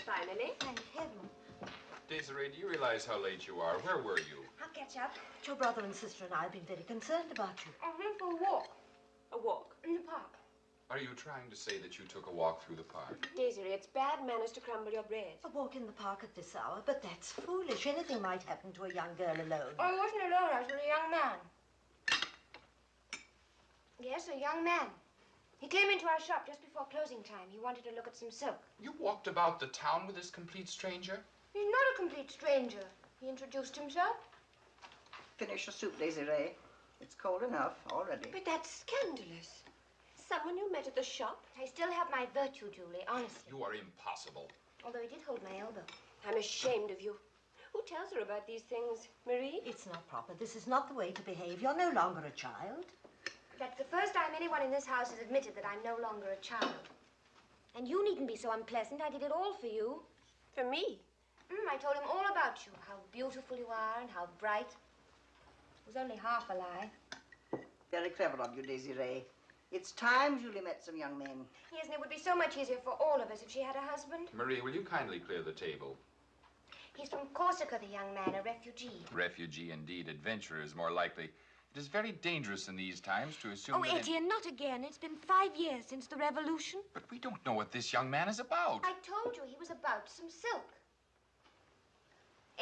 finally. Thank heaven. Désirée, do you realize how late you are? Where were you? I'll catch up. Your brother and sister and I have been very concerned about you. I went for a walk. A walk? In the park. Are you trying to say that you took a walk through the park? Désirée, it's bad manners to crumble your bread. A walk in the park at this hour, but that's foolish. Anything might happen to a young girl alone. I wasn't alone. I was with a young man. Yes, a young man. He came into our shop just before closing time. He wanted to look at some silk. You walked about the town with this complete stranger? He's not a complete stranger. He introduced himself. Finish your soup, Désirée. It's cold enough already. But that's scandalous. Someone you met at the shop? I still have my virtue, Julie, honestly. You are impossible. Although he did hold my elbow. I'm ashamed of you. Who tells her about these things, Marie? It's not proper. This is not the way to behave. You're no longer a child. That's the first time anyone in this house has admitted that I'm no longer a child. And you needn't be so unpleasant. I did it all for you. For me? I told him all about you, how beautiful you are and how bright. It was only half a lie. Very clever of you, Désirée. It's time Julie met some young men. Yes, and it would be so much easier for all of us if she had a husband. Marie, will you kindly clear the table? He's from Corsica, the young man, a refugee. Refugee, indeed. Adventurer is more likely. It is very dangerous in these times to assume that... Oh, Etienne, not again. It's been 5 years since the revolution. But we don't know what this young man is about. I told you he was about some silk.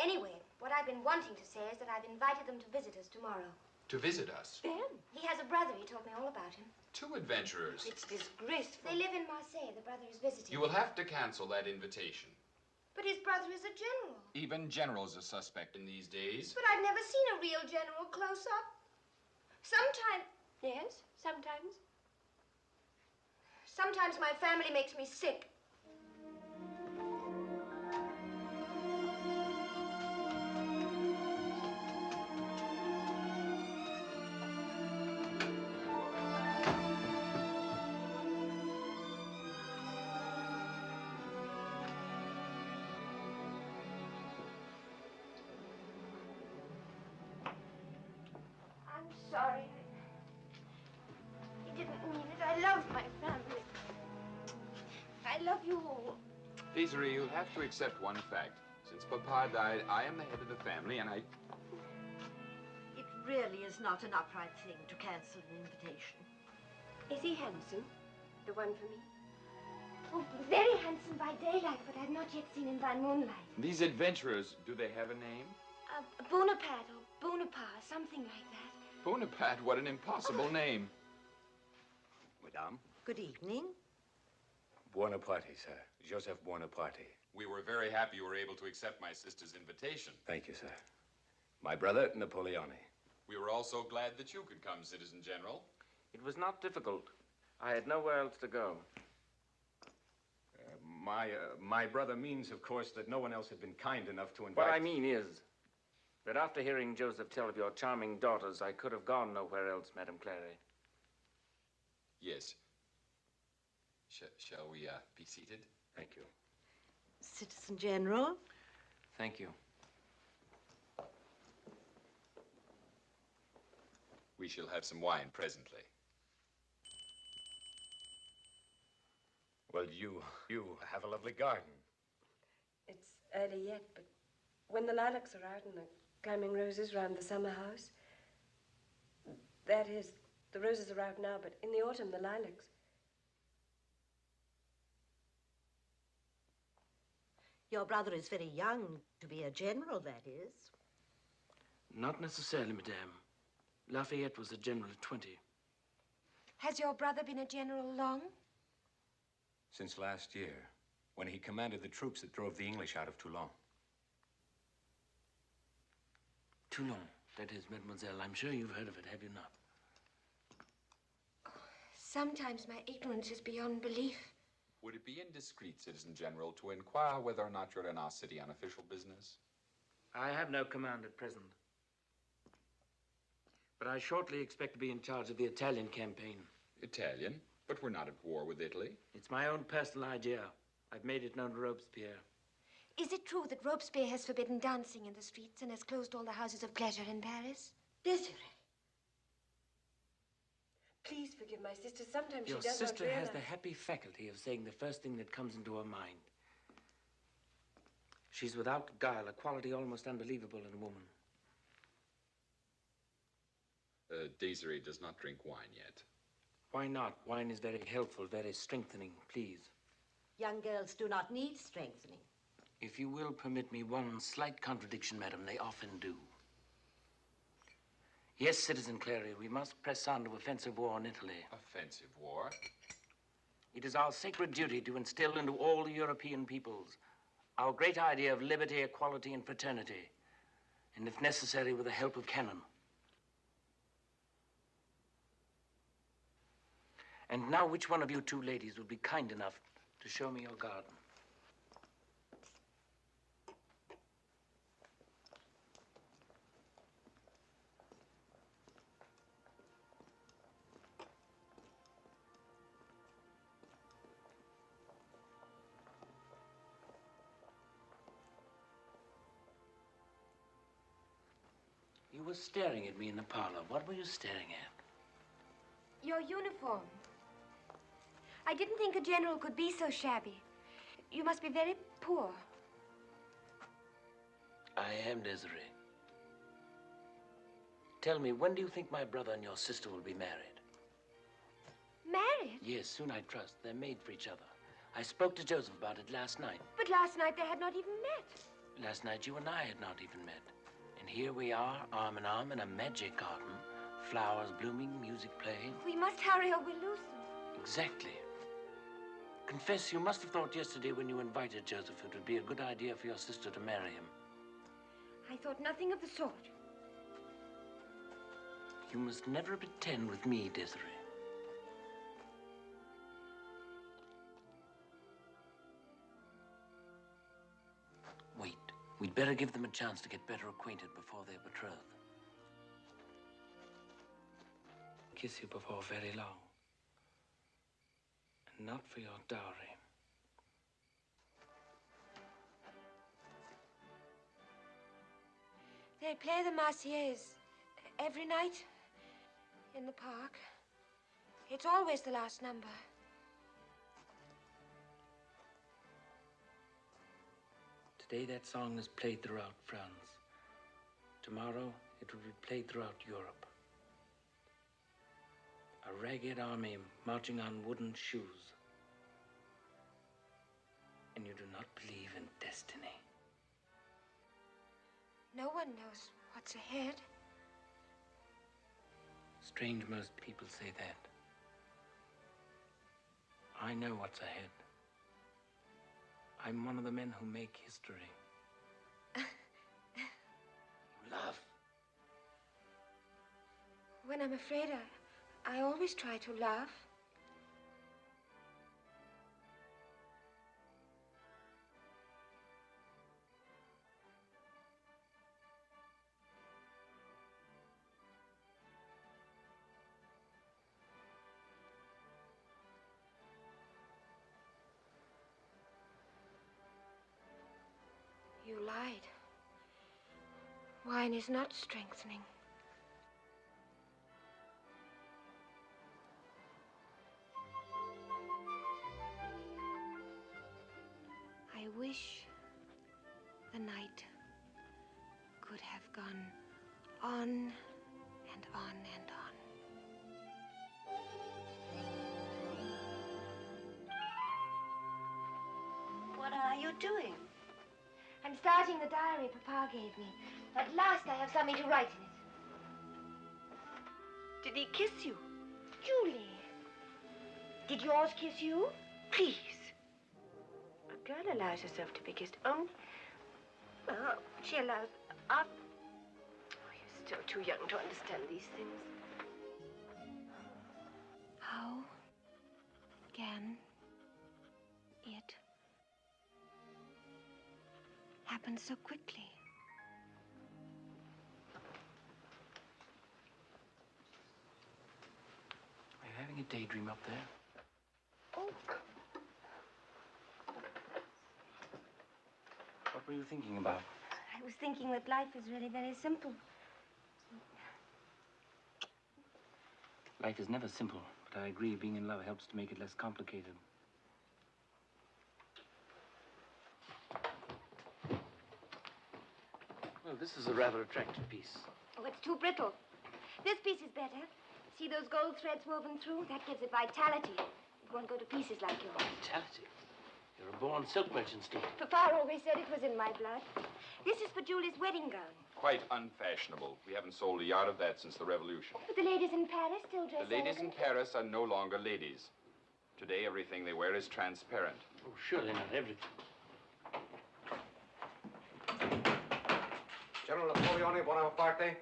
Anyway, what I've been wanting to say is that I've invited them to visit us tomorrow. To visit us? Them? He has a brother. He told me all about him. 2 adventurers. It's disgraceful. They live in Marseille. The brother is visiting. You will have to cancel that invitation. But his brother is a general. Even generals are suspect in these days. But I've never seen a real general close up. Sometimes... Yes, sometimes. Sometimes my family makes me sick. Sorry. I didn't mean it. I love my family. I love you all. Désirée, you'll have to accept one fact. Since Papa died, I am the head of the family, and I... It really is not an upright thing to cancel an invitation. Is he handsome? The one for me? Oh, very handsome by daylight, but I've not yet seen him by moonlight. These adventurers, do they have a name? Bonaparte or Bonaparte, something like that. Bonaparte, what an impossible name. Madame? Good evening. Buonaparte, sir. Joseph Buonaparte. We were very happy you were able to accept my sister's invitation. Thank you, sir. My brother, Napoleone. We were also glad that you could come, Citizen General. It was not difficult. I had nowhere else to go. My brother means, of course, that no one else had been kind enough to invite... What I mean is that after hearing Joseph tell of your charming daughters, I could have gone nowhere else, Madame Clary. Yes. Shall we be seated? Thank you. Citizen General. Thank you. We shall have some wine presently. Well, you have a lovely garden. It's early yet, but when the lilacs are out and the climbing roses round the summer house, that is, the roses are out now, but in the autumn, the lilacs. Your brother is very young to be a general, that is. Not necessarily, Madame. Lafayette was a general at 20. Has your brother been a general long? Since last year, when he commanded the troops that drove the English out of Toulon. Toulon, that is, mademoiselle. I'm sure you've heard of it, have you not? Sometimes my ignorance is beyond belief. Would it be indiscreet, Citizen General, to inquire whether or not you're in our city on official business? I have no command at present. But I shortly expect to be in charge of the Italian campaign. Italian? But we're not at war with Italy. It's my own personal idea. I've made it known to Robespierre. Is it true that Robespierre has forbidden dancing in the streets and has closed all the houses of pleasure in Paris? Désirée. Please forgive my sister. Sometimes Your she does sister not has realize. the happy faculty of saying the first thing that comes into her mind. She's without guile, a quality almost unbelievable in a woman. Désirée does not drink wine yet. Why not? Wine is very helpful, very strengthening, please. Young girls do not need strengthening. If you will permit me one slight contradiction, madam, they often do. Yes, Citizen Clary, we must press on to offensive war in Italy. Offensive war? It is our sacred duty to instill into all the European peoples our great idea of liberty, equality, and fraternity, and if necessary, with the help of cannon. And now, which one of you two ladies would be kind enough to show me your garden? You were staring at me in the parlor. What were you staring at? Your uniform. I didn't think a general could be so shabby. You must be very poor. I am, Désirée. Tell me, when do you think my brother and your sister will be married? Married? Yes, soon I trust. They're made for each other. I spoke to Joseph about it last night. But last night they had not even met. Last night you and I had not even met. And here we are, arm in arm, in a magic garden. Flowers blooming, music playing. We must hurry or we'll lose them. Exactly. Confess, you must have thought yesterday when you invited Joseph it would be a good idea for your sister to marry him. I thought nothing of the sort. You must never pretend with me, Désirée. Wait. We'd better give them a chance to get better acquainted before they're betrothed. Kiss you before very long. And not for your dowry. They play the Marseillaise every night in the park. It's always the last number. Today that song is played throughout France. Tomorrow it will be played throughout Europe. A ragged army marching on wooden shoes. And you do not believe in destiny. No one knows what's ahead. Strange most people say that. I know what's ahead. I'm one of the men who make history. Love. When I'm afraid, I always try to laugh. You lied. Wine is not strengthening. I wish the night could have gone on and on and on. What are you doing? I'm starting the diary Papa gave me. At last I have something to write in it. Did he kiss you? Julie, did yours kiss you? Please. A girl allows herself to be kissed only... Well, she allows... Oh, you're still too young to understand these things. How can it happen so quickly? Are you having a daydream up there? Oh. What were you thinking about? I was thinking that life is really very simple. Life is never simple, but I agree being in love helps to make it less complicated. Well, this is a rather attractive piece. Oh, it's too brittle. This piece is better. See those gold threads woven through? That gives it vitality. It won't go to pieces like yours. Vitality? You're a born silk merchant, Steve. Papa always said it was in my blood. This is for Julie's wedding gown. Quite unfashionable. We haven't sold a yard of that since the Revolution. But the ladies in Paris still dress The ladies in elegant. Paris are no longer ladies. Today, everything they wear is transparent. Oh, surely not everything. General Napoleone Bonaparte?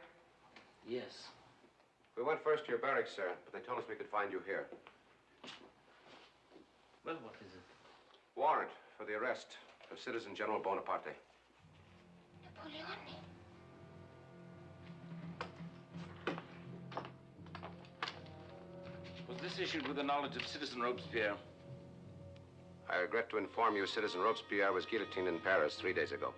Yes. We went first to your barracks, sir, but they told us we could find you here. Well, what is it? Warrant for the arrest of Citizen General Bonaparte. Napoleone. Was this issued with the knowledge of Citizen Robespierre? I regret to inform you Citizen Robespierre was guillotined in Paris 3 days ago.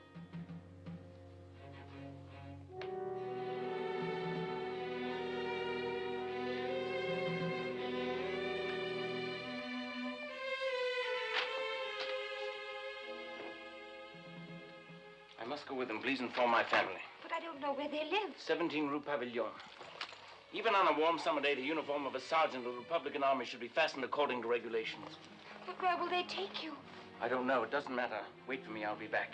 I must go with them. Please inform my family. But I don't know where they live. 17 Rue Pavillon. Even on a warm summer day, the uniform of a sergeant of the Republican Army should be fastened according to regulations. But where will they take you? I don't know. It doesn't matter. Wait for me. I'll be back.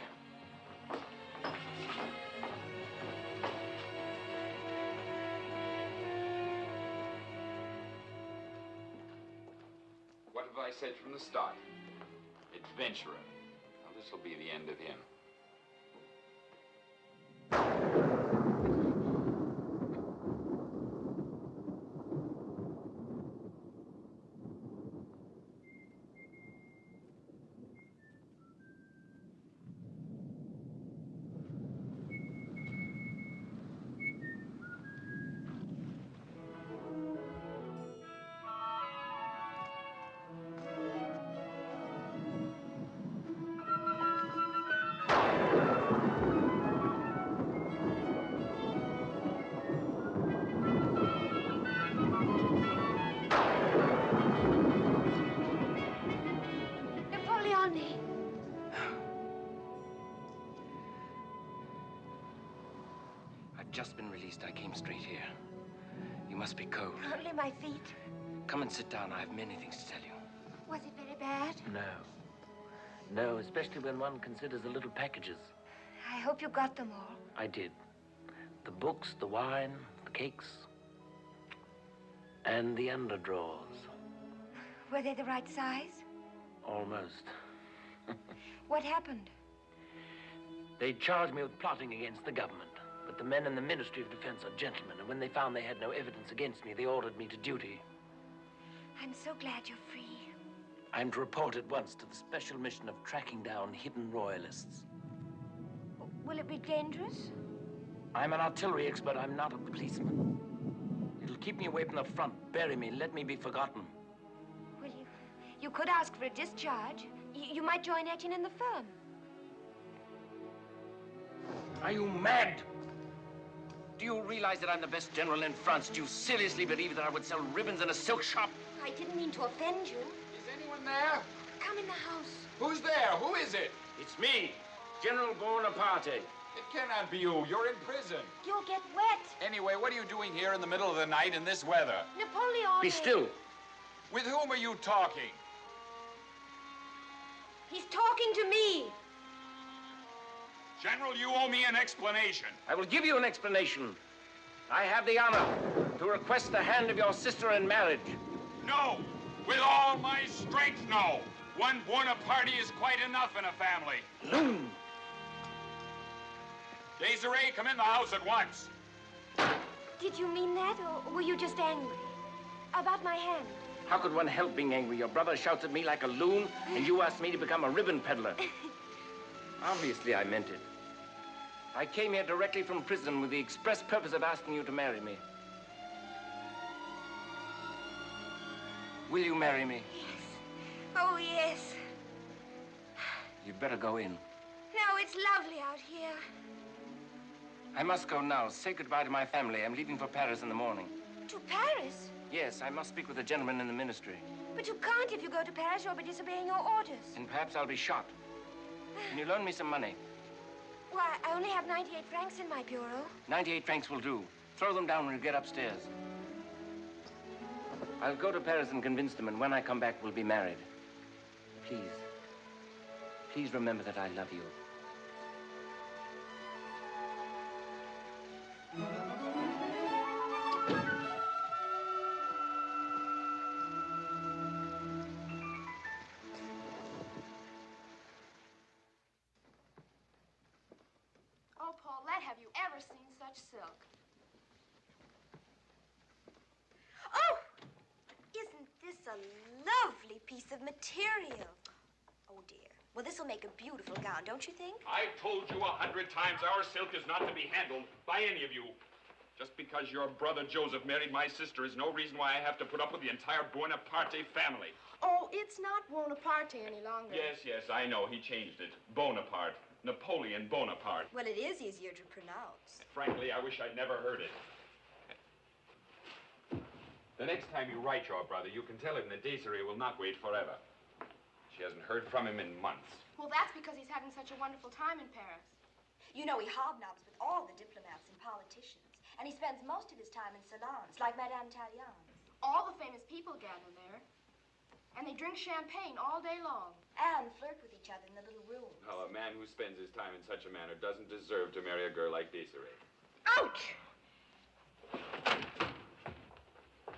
What have I said from the start? Adventurer. Now, this will be the end of him. Napoleone. I've just been released. I came straight here. You must be cold. Only my feet. Come and sit down. I have many things to tell you. Was it very bad? No. No, especially when one considers the little packages. I hope you got them all. I did. The books, the wine, the cakes, and the underdrawers. Were they the right size? Almost. What happened? They charged me with plotting against the government. But the men in the Ministry of Defense are gentlemen, and when they found they had no evidence against me, they ordered me to duty. I'm so glad you're free. I'm to report at once to the special mission of tracking down hidden royalists. Will it be dangerous? I'm an artillery expert. I'm not a policeman. It'll keep me away from the front, bury me, let me be forgotten. Well, you could ask for a discharge. You might join Etienne in the firm. Are you mad? Do you realize that I'm the best general in France? Do you seriously believe that I would sell ribbons in a silk shop? I didn't mean to offend you. Is anyone there? Come in the house. Who's there? Who is it? It's me, General Bonaparte. It cannot be you. You're in prison. You'll get wet. Anyway, what are you doing here in the middle of the night in this weather? Napoleone. Be still. With whom are you talking? He's talking to me. General, you owe me an explanation. I will give you an explanation. I have the honor to request the hand of your sister in marriage. No. With all my strength, no. One Bonaparte is quite enough in a family. Loon! Désirée, come in the house at once. Did you mean that, or were you just angry? About my hand? How could one help being angry? Your brother shouts at me like a loon, and you asked me to become a ribbon peddler. Obviously, I meant it. I came here directly from prison with the express purpose of asking you to marry me. Will you marry me? Yes. Oh, yes. You'd better go in. No, it's lovely out here. I must go now. Say goodbye to my family. I'm leaving for Paris in the morning. To Paris? Yes, I must speak with a gentleman in the ministry. But you can't. If you go to Paris, you'll be disobeying your orders. And perhaps I'll be shot. Can you loan me some money? Why, I only have 98 francs in my bureau. 98 francs will do. Throw them down when you get upstairs. I'll go to Paris and convince them, and when I come back, we'll be married. Please. Please remember that I love you. Oh, Paulette, have you ever seen such silk? Oh! Isn't this a lovely piece of material? Oh, dear. Well, this will make a beautiful gown, don't you think? I've told you 100 times our silk is not to be handled by any of you. Just because your brother Joseph married my sister is no reason why I have to put up with the entire Bonaparte family. Oh, it's not Bonaparte any longer. Yes, I know. He changed it. Bonaparte. Napoleon Bonaparte. Well, it is easier to pronounce. Frankly, I wish I'd never heard it. The next time you write your brother, you can tell him that Désirée will not wait forever. She hasn't heard from him in months. Well, that's because he's having such a wonderful time in Paris. You know, he hobnobs with all the diplomats and politicians, and he spends most of his time in salons, like Madame Tallien. All the famous people gather there, and they drink champagne all day long. And flirt with each other in the little rooms. Oh, a man who spends his time in such a manner doesn't deserve to marry a girl like Désirée. Ouch!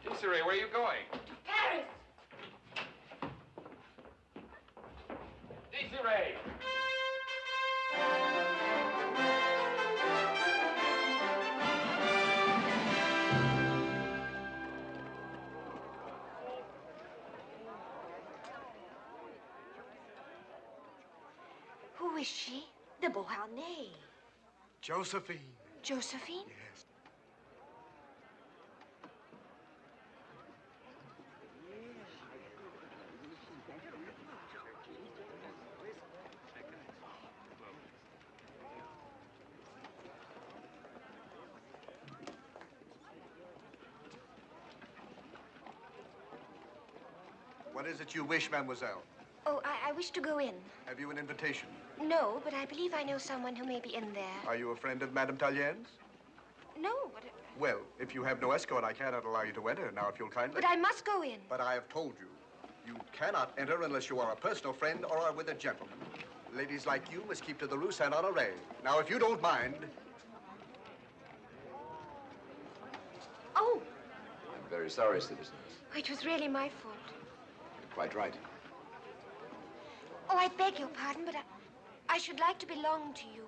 Désirée, where are you going? Paris! Désirée! Who is she? The Beauharnais. Josephine. Josephine? Yes. What is it you wish, mademoiselle? Oh, I wish to go in. Have you an invitation? No, but I believe I know someone who may be in there. Are you a friend of Madame Tallien's? No, but... Well, if you have no escort, I cannot allow you to enter. Now, if you'll kindly... But I must go in. But I have told you, you cannot enter unless you are a personal friend or are with a gentleman. Ladies like you must keep to the Rue Saint-Honoré. Now, if you don't mind... Oh! I'm very sorry, citizens. It was really my fault. You're quite right. Oh, I beg your pardon, but I should like to belong to you.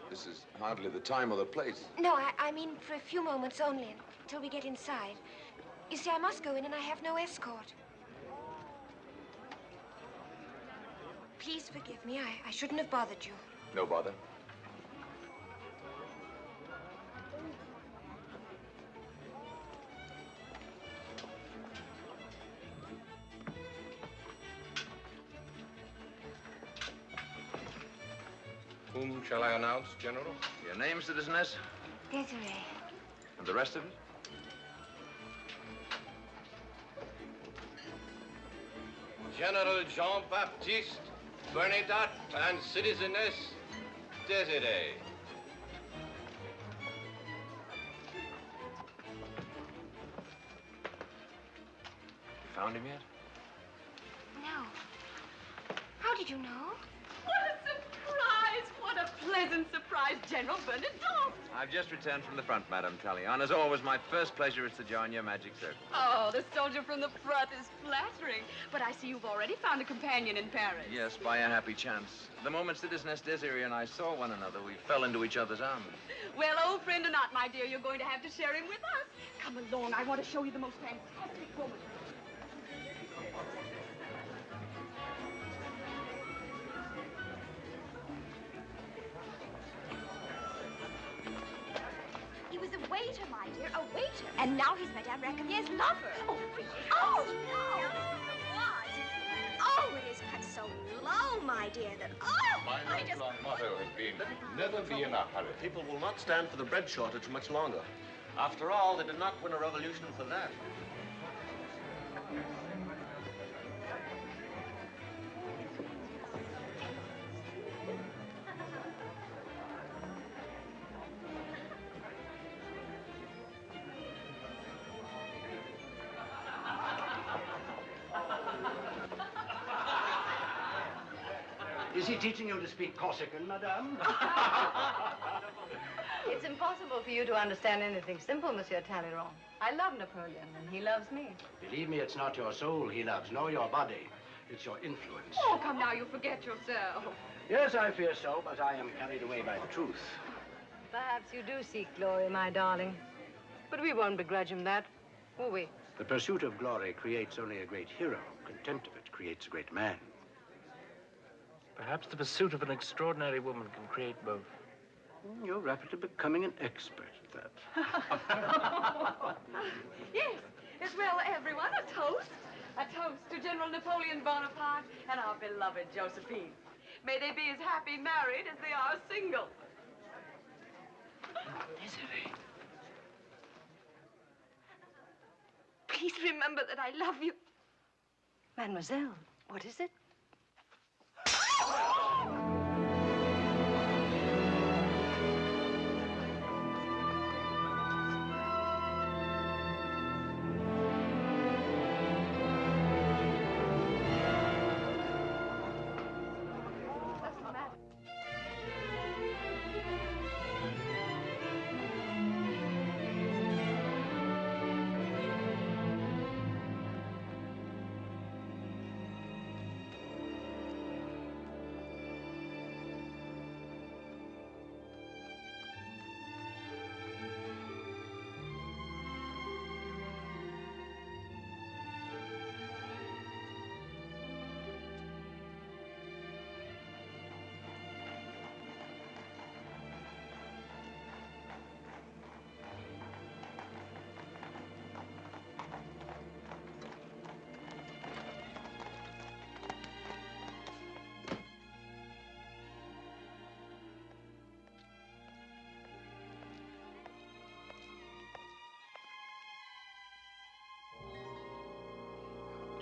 This is hardly the time or the place. No, I mean for a few moments only, until we get inside. You see, I must go in and I have no escort. Please forgive me. I shouldn't have bothered you. No bother. Whom shall I announce, General? Your name, citizeness? Désirée. And the rest of it? General Jean-Baptiste Bernadette and Citizeness Désirée. You found him yet? No. How did you know? What a surprise! What a pleasant surprise, General Bernadette! I've just returned from the front, Madame Tallien. As always, my first pleasure is to join your magic circle. Oh, the soldier from the front is flattering. But I see you've already found a companion in Paris. Yes, by a happy chance. The moment Citizeness Désirée and I saw one another, we fell into each other's arms. Well, old friend or not, my dear, you're going to have to share him with us. Come along, I want to show you the most fantastic woman. He was a waiter, my dear, a waiter. And now he's Madame Racamier's lover. Oh, no! Oh, it is cut so low, my dear, that, My lifelong motto has been, never be in a hurry. People will not stand for the bread shortage much longer. After all, they did not win a revolution for that. Is he teaching you to speak Corsican, madame? It's impossible for you to understand anything simple, Monsieur Talleyrand. I love Napoleon, and he loves me. Believe me, it's not your soul he loves, nor your body. It's your influence. Oh, come now, you forget yourself. Yes, I fear so, but I am carried away by the truth. Perhaps you do seek glory, my darling. But we won't begrudge him that, will we? The pursuit of glory creates only a great hero. Contempt of it creates a great man. Perhaps the pursuit of an extraordinary woman can create both. You're rapidly becoming an expert at that. Yes. Well, everyone, a toast. A toast to General Napoleon Bonaparte and our beloved Josephine. May they be as happy married as they are single. Désirée. Please remember that I love you. Mademoiselle, what is it?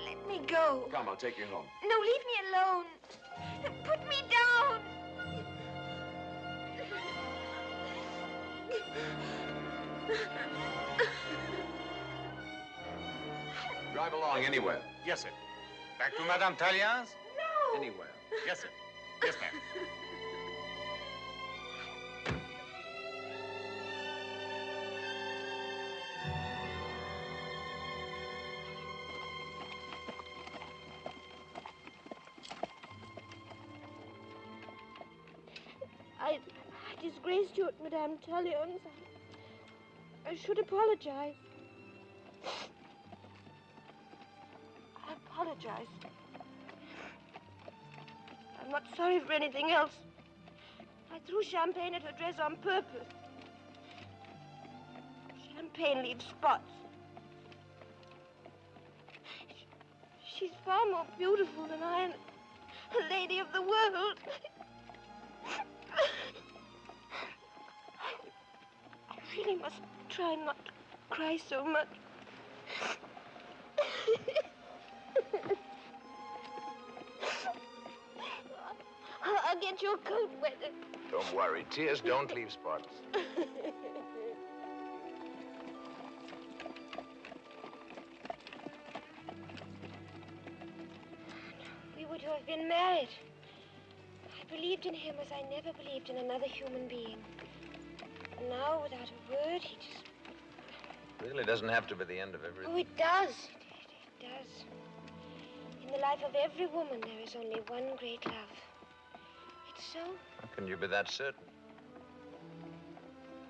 Let me go. Come, I'll take you home. No, leave me alone. Put me down. Drive along anywhere. Yes, sir. Back to Madame Tallien's? No. Anywhere. Yes, sir. Yes, ma'am. I disgraced you at Madame Tallion's. I should apologize. I apologize. I'm not sorry for anything else. I threw champagne at her dress on purpose. Champagne leaves spots. She's far more beautiful than I am, a lady of the world. I really must try not to cry so much. I'll get your coat wetted. Don't worry. Tears don't leave spots. We were to have been married. I believed in him as I never believed in another human being. And now, without a word, he just... Really doesn't have to be the end of everything. Oh, it does. It does. In the life of every woman, there is only one great love. It's so. How can you be that certain?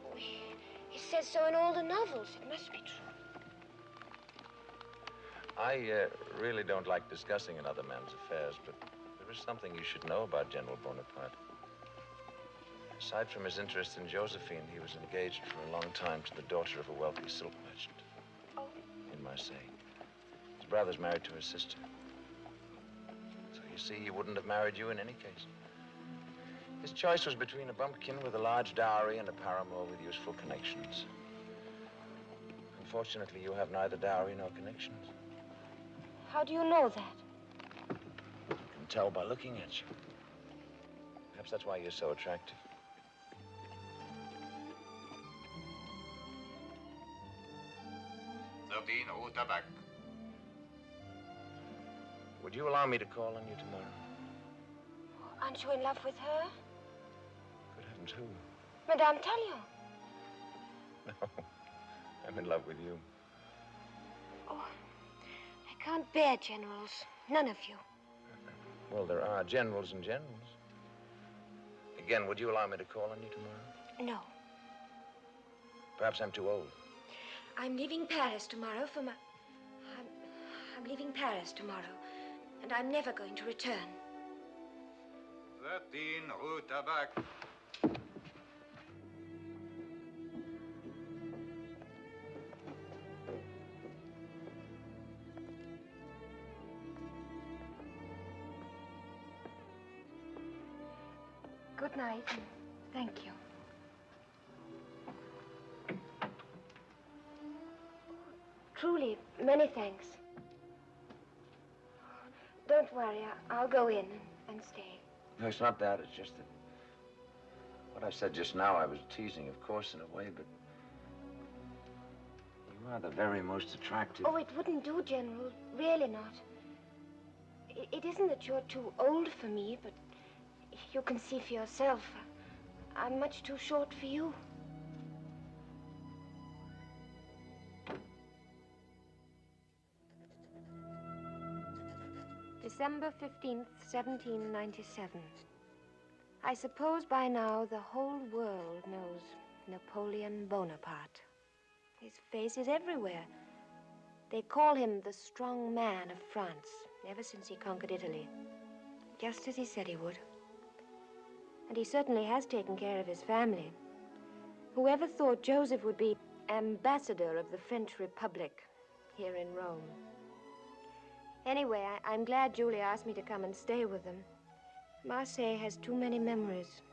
Oh, he says so in all the novels. It must be true. I really don't like discussing another man's affairs, but there is something you should know about General Bonaparte. Aside from his interest in Josephine, he was engaged for a long time to the daughter of a wealthy silk merchant in Marseille. His brother's married to his sister. So you see, he wouldn't have married you in any case. His choice was between a bumpkin with a large dowry and a paramour with useful connections. Unfortunately, you have neither dowry nor connections. How do you know that? You can tell by looking at you. Perhaps that's why you're so attractive. Tabac. Would you allow me to call on you tomorrow? Aren't you in love with her? Good heavens, who? Madame Talliot. No, I'm in love with you. Oh, I can't bear generals. None of you. Well, there are generals and generals. Again, would you allow me to call on you tomorrow? No. Perhaps I'm too old. I'm leaving Paris tomorrow for my... I'm leaving Paris tomorrow, and I'm never going to return. 13 Rue Tabac. Good night, and thank you. Truly, many thanks. Don't worry, I'll go in and stay. No, it's not that. It's just that what I said just now, I was teasing, of course, in a way, but you are the very most attractive. Oh, it wouldn't do, General. Really not. It isn't that you're too old for me, but you can see for yourself. I'm much too short for you. December 15th, 1797. I suppose by now the whole world knows Napoleon Bonaparte. His face is everywhere. They call him the strong man of France, ever since he conquered Italy. Just as he said he would. And he certainly has taken care of his family. Whoever thought Joseph would be ambassador of the French Republic here in Rome? Anyway, I'm glad Julie asked me to come and stay with them. Marseille has too many memories.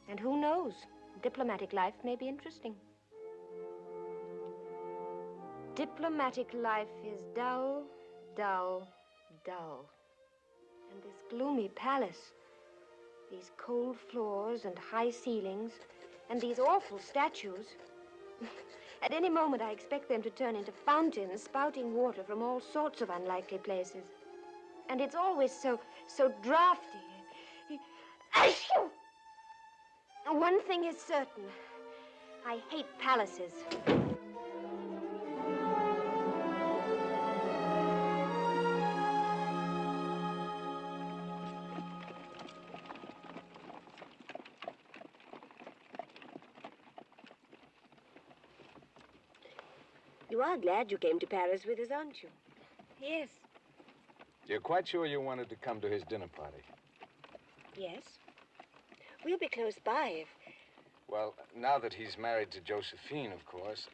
And who knows? Diplomatic life may be interesting. Diplomatic life is dull, dull, dull. And this gloomy palace, these cold floors and high ceilings, and these awful statues. At any moment, I expect them to turn into fountains spouting water from all sorts of unlikely places. And it's always so drafty. One thing is certain. I hate palaces. You are glad you came to Paris with us, aren't you? Yes. You're quite sure you wanted to come to his dinner party? Yes. We'll be close by if... Well, now that he's married to Josephine, of course,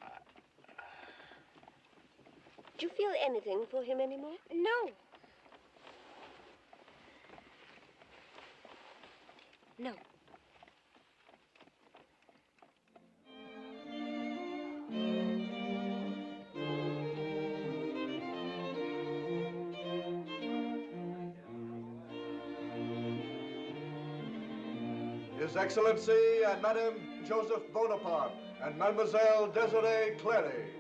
Do you feel anything for him anymore? No. No. His Excellency and Madame Joseph Bonaparte and Mademoiselle Désirée Clary.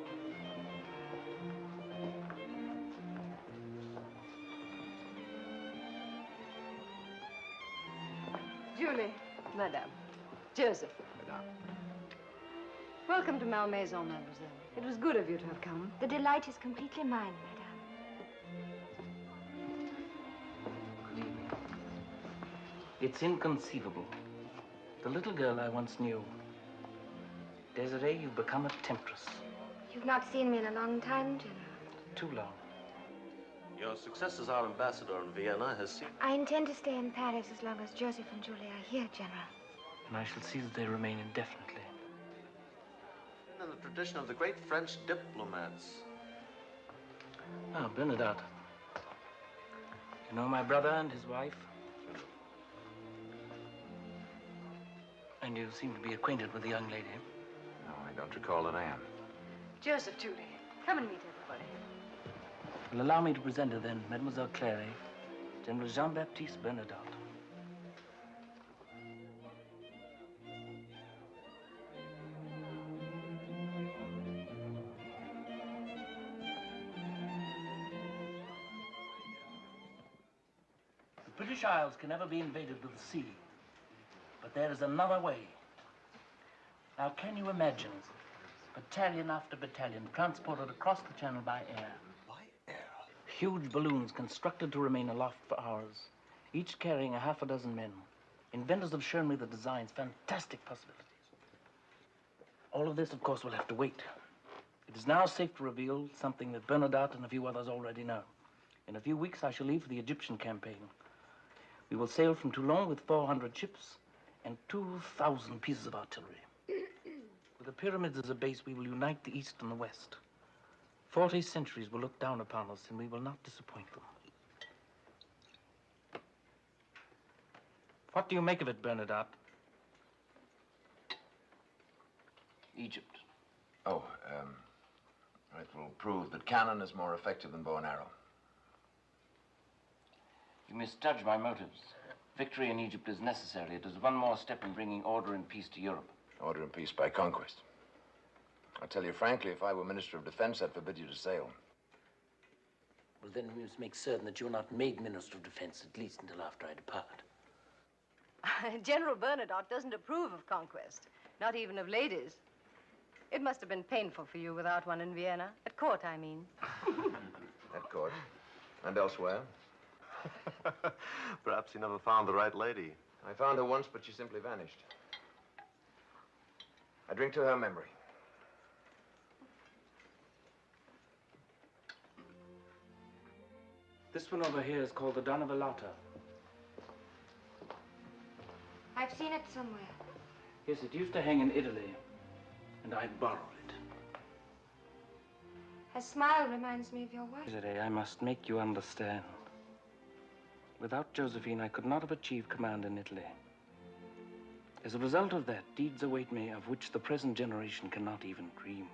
Julie. Madame. Joseph. Madame. Welcome to Malmaison, mademoiselle. It was good of you to have come. The delight is completely mine, madame. Good evening. It's inconceivable. The little girl I once knew. Désirée, you've become a temptress. You've not seen me in a long time, General. Too long. Your success as our ambassador in Vienna has seen... I intend to stay in Paris as long as Joseph and Julie are here, General. And I shall see that they remain indefinitely. in the tradition of the great French diplomats. Ah, Bernadette. You know my brother and his wife? And you seem to be acquainted with the young lady. No, I don't recall that I am. Joseph, Julie, come and meet everybody. Well, allow me to present her then, Mademoiselle Clary, General Jean-Baptiste Bernadotte. The British Isles can never be invaded with the sea. But there is another way. Now, can you imagine battalion after battalion transported across the channel by air? By air? Huge balloons constructed to remain aloft for hours, each carrying a half a dozen men. Inventors have shown me the designs, fantastic possibilities. All of this, of course, will have to wait. It is now safe to reveal something that Bernadotte and a few others already know. In a few weeks, I shall leave for the Egyptian campaign. We will sail from Toulon with 400 ships and 2,000 pieces of artillery. With the pyramids as a base, we will unite the East and the West. 40 centuries will look down upon us, and we will not disappoint them. What do you make of it, Bernadotte? Egypt. Oh, it will prove that cannon is more effective than bow and arrow. You misjudge my motives. Victory in Egypt is necessary. It is one more step in bringing order and peace to Europe. Order and peace by conquest. I'll tell you frankly, if I were Minister of Defense, I'd forbid you to sail. Well, then we must make certain that you're not made Minister of Defense, at least until after I depart. General Bernadotte doesn't approve of conquest, not even of ladies. It must have been painful for you without one in Vienna. At court, I mean. At court? And elsewhere? Perhaps he never found the right lady. I found her once, but she simply vanished. I drink to her memory. This one over here is called the Danavalata. I've seen it somewhere. Yes, it used to hang in Italy, and I borrowed it. Her smile reminds me of your wife. Désirée, I must make you understand. Without Josephine, I could not have achieved command in Italy. As a result of that, deeds await me of which the present generation cannot even dream.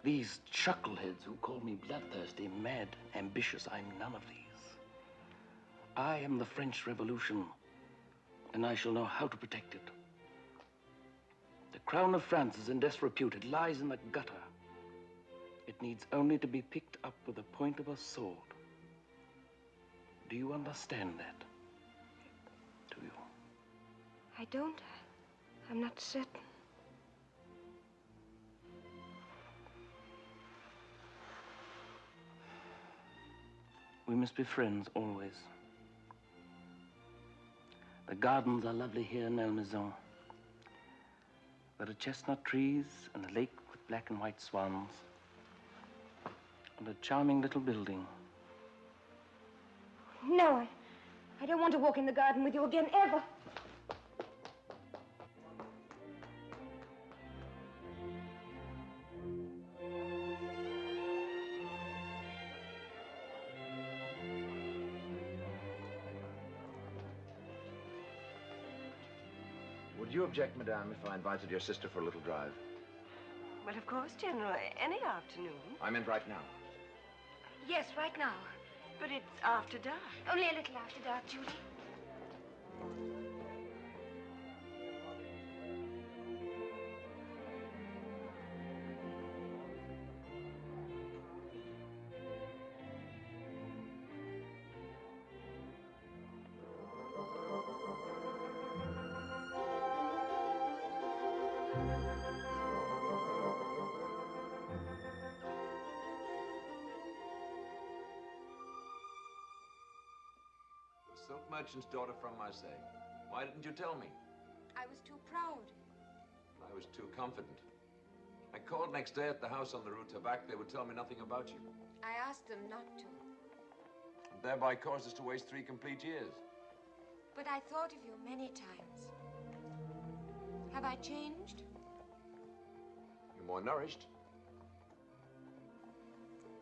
These chuckleheads who call me bloodthirsty, mad, ambitious, I'm none of these. I am the French Revolution, and I shall know how to protect it. The crown of France is in disrepute. It lies in the gutter. It needs only to be picked up with the point of a sword. Do you understand that? Do you? I don't. I'm not certain. We must be friends always. The gardens are lovely here in Malmaison. There are chestnut trees and a lake with black and white swans. And a charming little building. No, I don't want to walk in the garden with you again, ever. Would you object, Madame, if I invited your sister for a little drive? Well, of course, General. Any afternoon. I meant right now. Yes, right now. But it's after dark. Only a little after dark, Judy. Silk merchant's daughter from Marseille. Why didn't you tell me? I was too proud. I was too confident. I called next day at the house on the Rue Tabac. They would tell me nothing about you. I asked them not to. And thereby caused us to waste 3 complete years. But I thought of you many times. Have I changed? You're more nourished.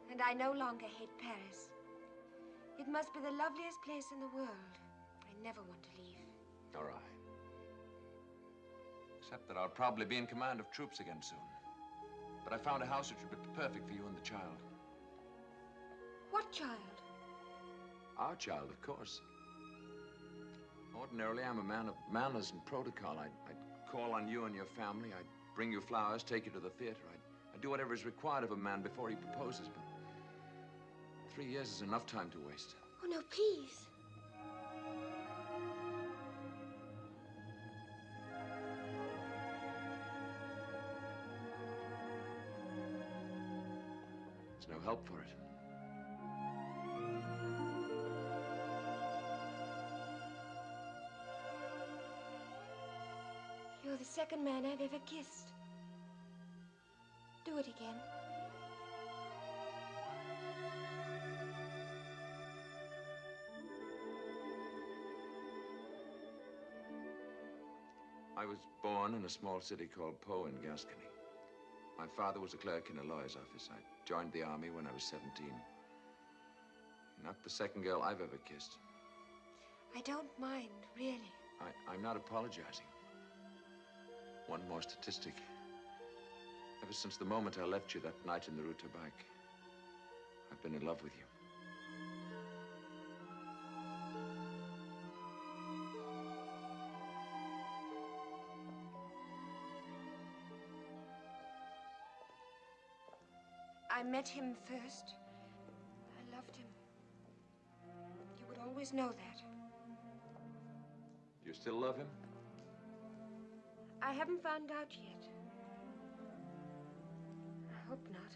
And I no longer hate Paris. It must be the loveliest place in the world. I never want to leave. All right. Except that I'll probably be in command of troops again soon. But I found a house which would be perfect for you and the child. What child? Our child, of course. Ordinarily, I'm a man of manners and protocol. I'd call on you and your family. I'd bring you flowers, take you to the theater. I'd do whatever is required of a man before he proposes, but 3 years is enough time to waste. Oh, no, please. help for it. You're the second man I've ever kissed. Do it again. I was born in a small city called Pau in Gascony. My father was a clerk in a lawyer's office. I joined the army when I was 17. Not the second girl I've ever kissed. I don't mind, really. I'm not apologizing. One more statistic. Ever since the moment I left you that night in the Rue Tabac, I've been in love with you. I met him first. I loved him. You would always know that. You still love him? I haven't found out yet. I hope not.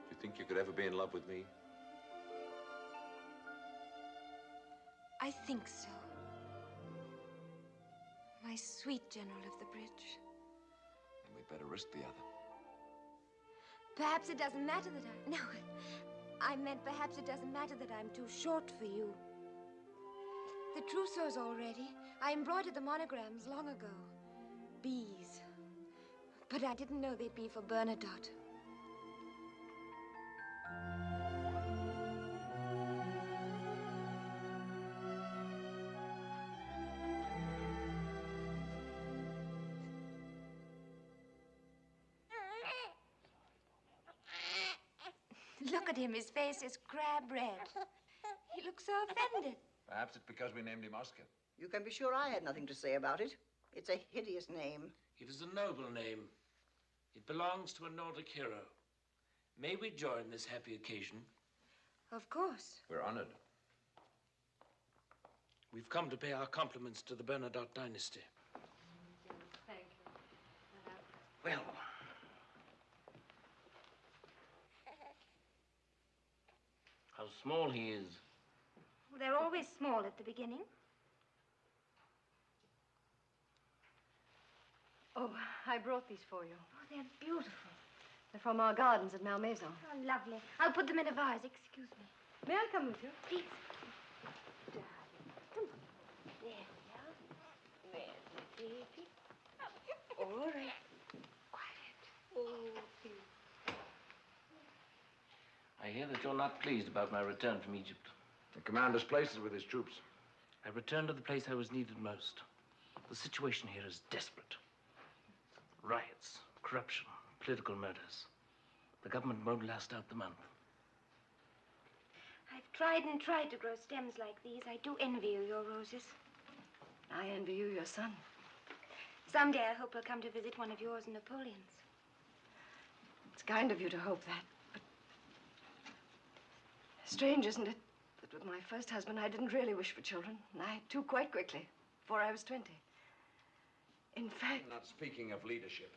You think you could ever be in love with me? I think so. My sweet General of the Bridge. Then we better risk the other. Perhaps it doesn't matter that I... No, I meant perhaps it doesn't matter that I'm too short for you. The trousseau's all ready. I embroidered the monograms long ago. Bees. But I didn't know they'd be for Bernadotte. Look at him. His face is crab red. He looks so offended. Perhaps it's because we named him Oscar. You can be sure I had nothing to say about it. It's a hideous name. It is a noble name. It belongs to a Nordic hero. May we join this happy occasion? Of course. We're honored. We've come to pay our compliments to the Bernadotte dynasty. Thank you. Well, how small he is. Well, they're always small at the beginning. Oh, I brought these for you. Oh, they're beautiful. They're from our gardens at Malmaison. Oh, lovely. I'll put them in a vase. Excuse me. May I come with you? Please. Darling. Come on. There we are. There's my baby. All right. Quiet. Oh, please. I hear that you're not pleased about my return from Egypt. The commander's places with his troops. I returned to the place I was needed most. The situation here is desperate. Riots, corruption, political murders. The government won't last out the month. I've tried and tried to grow stems like these. I do envy you your roses. I envy you your son. Someday I hope he'll come to visit one of yours and Napoleon's. It's kind of you to hope that, but... Strange, isn't it, that with my first husband I didn't really wish for children, and I had two quite quickly, before I was 20. In fact... I'm not speaking of leadership.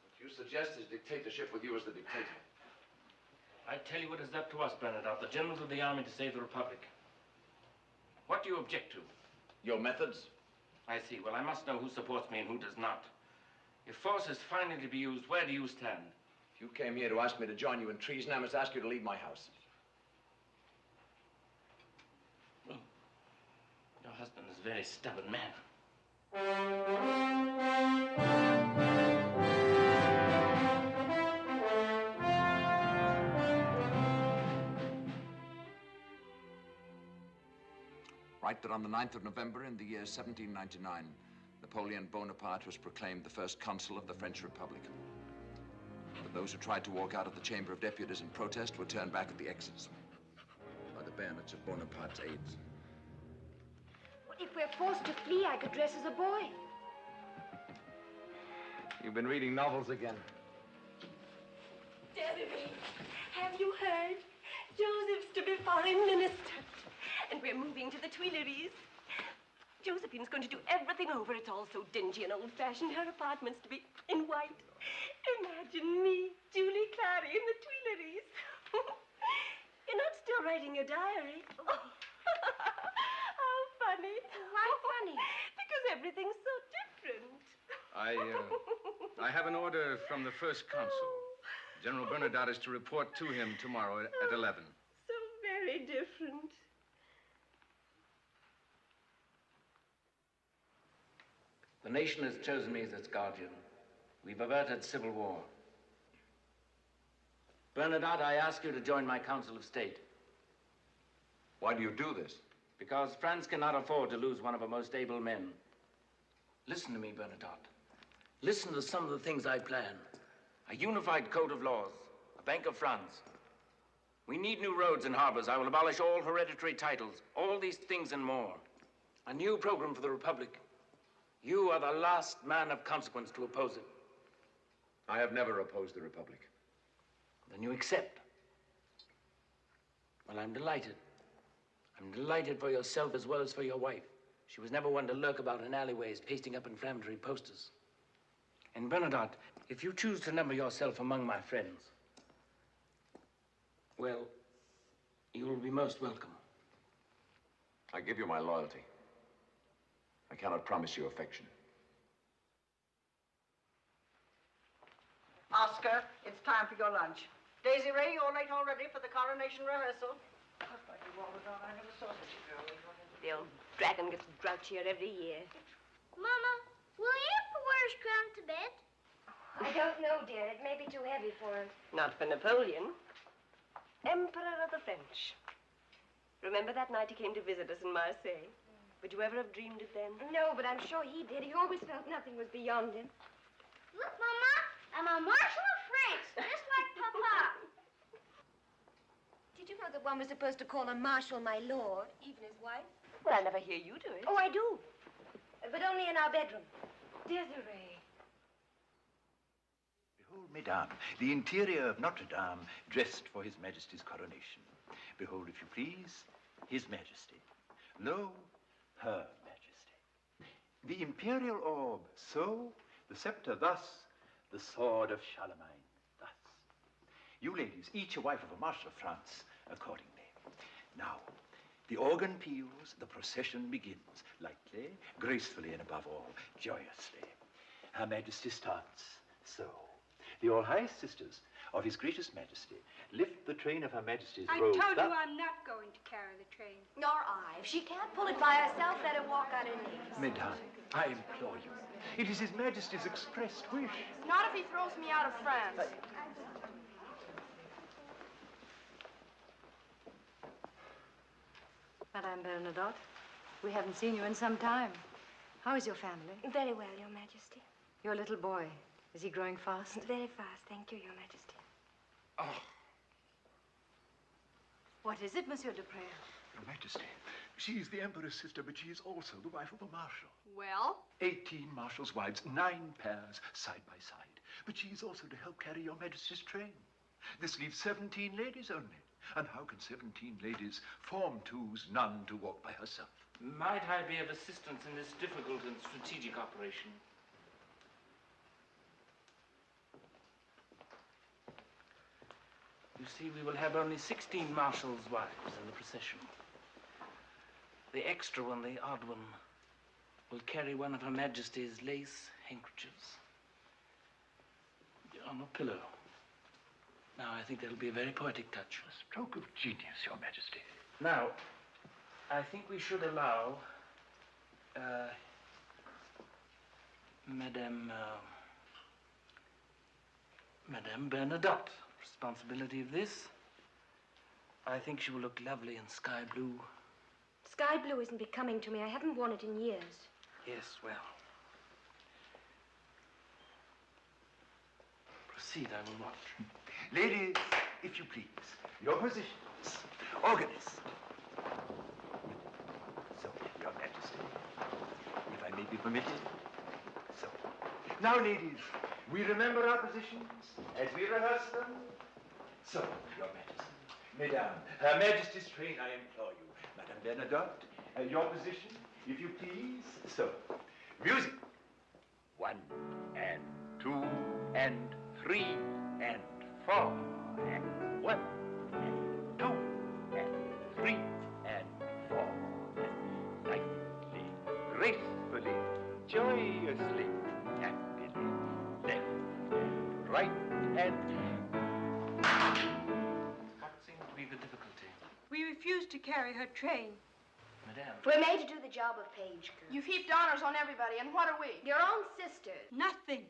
What you suggest is dictatorship with you as the dictator. I tell you what is up to us, Bernadotte, the generals of the army to save the Republic. What do you object to? Your methods? I see. Well, I must know who supports me and who does not. If force is finally to be used, where do you stand? If you came here to ask me to join you in treason, I must ask you to leave my house. Well, your husband is a very stubborn man. Write that on the 9th of November in the year 1799, Napoleon Bonaparte was proclaimed the first consul of the French Republic. But those who tried to walk out of the Chamber of Deputies in protest were turned back at the exits by the bayonets of Bonaparte's aides. Well, if we're forced to flee, I could dress as a boy. You've been reading novels again. Désirée, have you heard? Joseph's to be foreign minister. And we're moving to the Tuileries. Josephine's going to do everything over. It's all so dingy and old-fashioned. Her apartment's to be in white. Imagine me, Julie Clary, in the Tuileries. You're not still writing your diary. How funny. Why funny? Because everything's so different. I have an order from the First Consul. General Bernadotte is to report to him tomorrow at 11. So very different. The nation has chosen me as its guardian. We've averted civil war. Bernadotte, I ask you to join my Council of State. Why do you do this? Because France cannot afford to lose one of her most able men. Listen to me, Bernadotte. Listen to some of the things I plan. A unified code of laws, a Bank of France. We need new roads and harbors. I will abolish all hereditary titles, all these things and more. A new program for the Republic. You are the last man of consequence to oppose it. I have never opposed the Republic. Then you accept. Well, I'm delighted. I'm delighted for yourself as well as for your wife. She was never one to lurk about in alleyways, pasting up inflammatory posters. And Bernadotte, if you choose to number yourself among my friends, well, you will be most welcome. I give you my loyalty. I cannot promise you affection. Oscar, it's time for your lunch. Désirée, you're late already for the coronation rehearsal. You always thought I never saw such a girl. The old dragon gets grouchier every year. Mama, will he ever wear his crown to bed? I don't know, dear. It may be too heavy for him. Not for Napoleon. Emperor of the French. Remember that night he came to visit us in Marseille? Would you ever have dreamed it then? No, but I'm sure he did. He always felt nothing was beyond him. Look, Mama, I'm a Marshal of France, just like Papa. Did you know that one was supposed to call a marshal my lord, even his wife? Well, I never hear you do it. Oh, I do. But only in our bedroom. Désirée. Behold, Mesdames, the interior of Notre Dame dressed for His Majesty's coronation. Behold, if you please, His Majesty. Lo, Her Majesty. The imperial orb, so, the scepter thus, the sword of Charlemagne, thus. You ladies, each a wife of a marshal of France, accordingly. Now, the organ peals, the procession begins, lightly, gracefully, and above all, joyously. Her Majesty starts, so. The all-high sisters of His Gracious Majesty lift the train of Her Majesty's robe. I told you I'm not going to carry the train. Nor I. If she can't pull it by herself, let her walk on her knees. Mesdames, I implore you. It is His Majesty's expressed wish. Not if he throws me out of France. Madame Bernadotte, we haven't seen you in some time. How is your family? Very well, Your Majesty. Your little boy, is he growing fast? Very fast, thank you, Your Majesty. Oh. What is it, Monsieur Dupré? Your Majesty, she is the Emperor's sister, but she is also the wife of a marshal. Well? 18 marshals' wives, 9 pairs, side by side. But she is also to help carry Your Majesty's train. This leaves 17 ladies only. And how can 17 ladies form twos, none to walk by herself? Might I be of assistance in this difficult and strategic operation? You see, we will have only 16 marshals' wives in the procession. The extra one, the odd one, will carry one of Her Majesty's lace handkerchiefs on a pillow. Now, I think that'll be a very poetic touch. A stroke of genius, Your Majesty. Now, I think we should allow Madame Bernadotte responsibility of this. I think she will look lovely in sky blue. Sky blue isn't becoming to me. I haven't worn it in years. Yes, well. Proceed, I will watch. Ladies, if you please, your positions. Organist. So, Your Majesty, if I may be permitted. So. Now, ladies, we remember our positions as we rehearse them. So, Your Majesty. Mesdames, Her Majesty's train, I implore you. Madame Bernadotte, your position, if you please. So, music. 1 and 2 and 3 and 4 and 1 and 2 and 3 and 4 and lightly, gracefully, joyously, happily, left and right and... What seems to be the difficulty? We refused to carry her train. Madame. We're made to do the job of page girl. You've heaped honors on everybody, and what are we? Your own sisters. Nothing.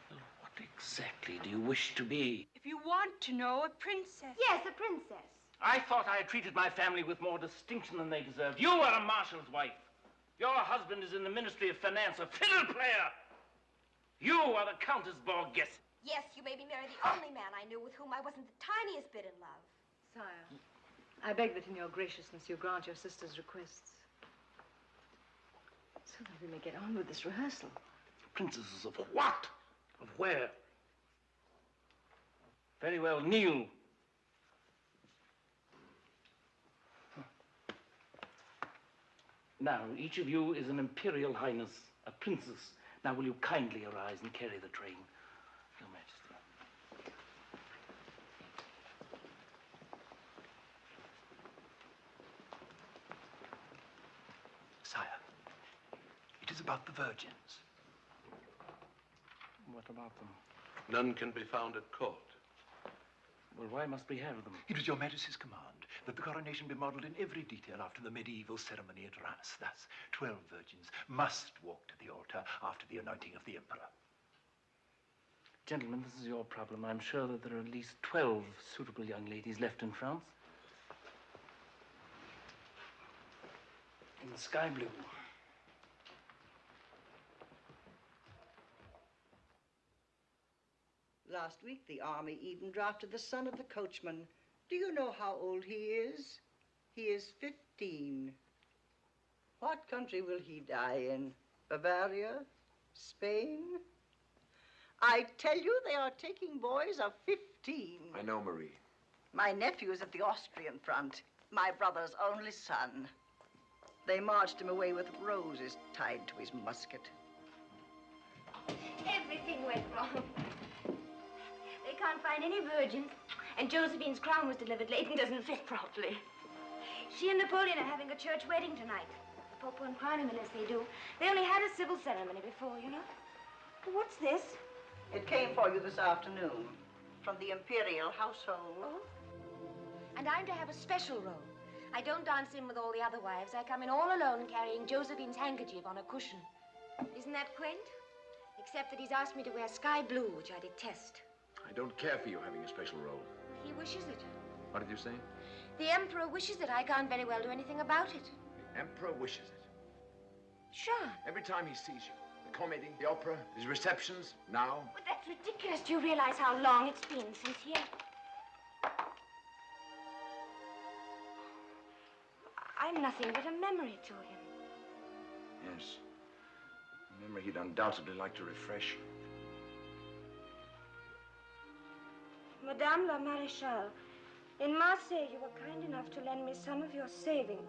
What exactly do you wish to be? If you want to know, a princess. Yes, a princess. I thought I had treated my family with more distinction than they deserved. You are a marshal's wife. Your husband is in the Ministry of Finance, a fiddle player. You are the Countess Borghese. Yes, you made me marry the only man I knew with whom I wasn't the tiniest bit in love. Sire, I beg that in your graciousness you grant your sister's requests, so that we may get on with this rehearsal. Princesses of what? Of where? Very well, kneel. Now, each of you is an imperial highness, a princess. Now, will you kindly arise and carry the train? Your Majesty. Sire, it is about the virgins. What about them? None can be found at court. Well, why must we have them? It was Your Majesty's command that the coronation be modeled in every detail after the medieval ceremony at Reims. Thus, 12 virgins must walk to the altar after the anointing of the emperor. Gentlemen, this is your problem. I'm sure that there are at least 12 suitable young ladies left in France. In sky blue. Last week, the army even drafted the son of the coachman. Do you know how old he is? He is 15. What country will he die in? Bavaria? Spain? I tell you, they are taking boys of 15. I know, Marie. My nephew is at the Austrian front, my brother's only son. They marched him away with roses tied to his musket. Everything went wrong. They can't find any virgins, and Josephine's crown was delivered late and doesn't fit properly. She and Napoleon are having a church wedding tonight. The Pope won't crown him unless they do. They only had a civil ceremony before, you know. What's this? It came for you this afternoon from the imperial household. Oh? And I'm to have a special role. I don't dance in with all the other wives. I come in all alone carrying Josephine's handkerchief on a cushion. Isn't that quaint? Except that he's asked me to wear sky blue, which I detest. I don't care for you having a special role. He wishes it. What did you say? The Emperor wishes it. I can't very well do anything about it. The Emperor wishes it. Sure. Every time he sees you, the comedy, the opera, his receptions, now. But that's ridiculous. Do you realize how long it's been since he... I'm nothing but a memory to him. Yes. A memory he'd undoubtedly like to refresh. Madame la Maréchale, in Marseille you were kind enough to lend me some of your savings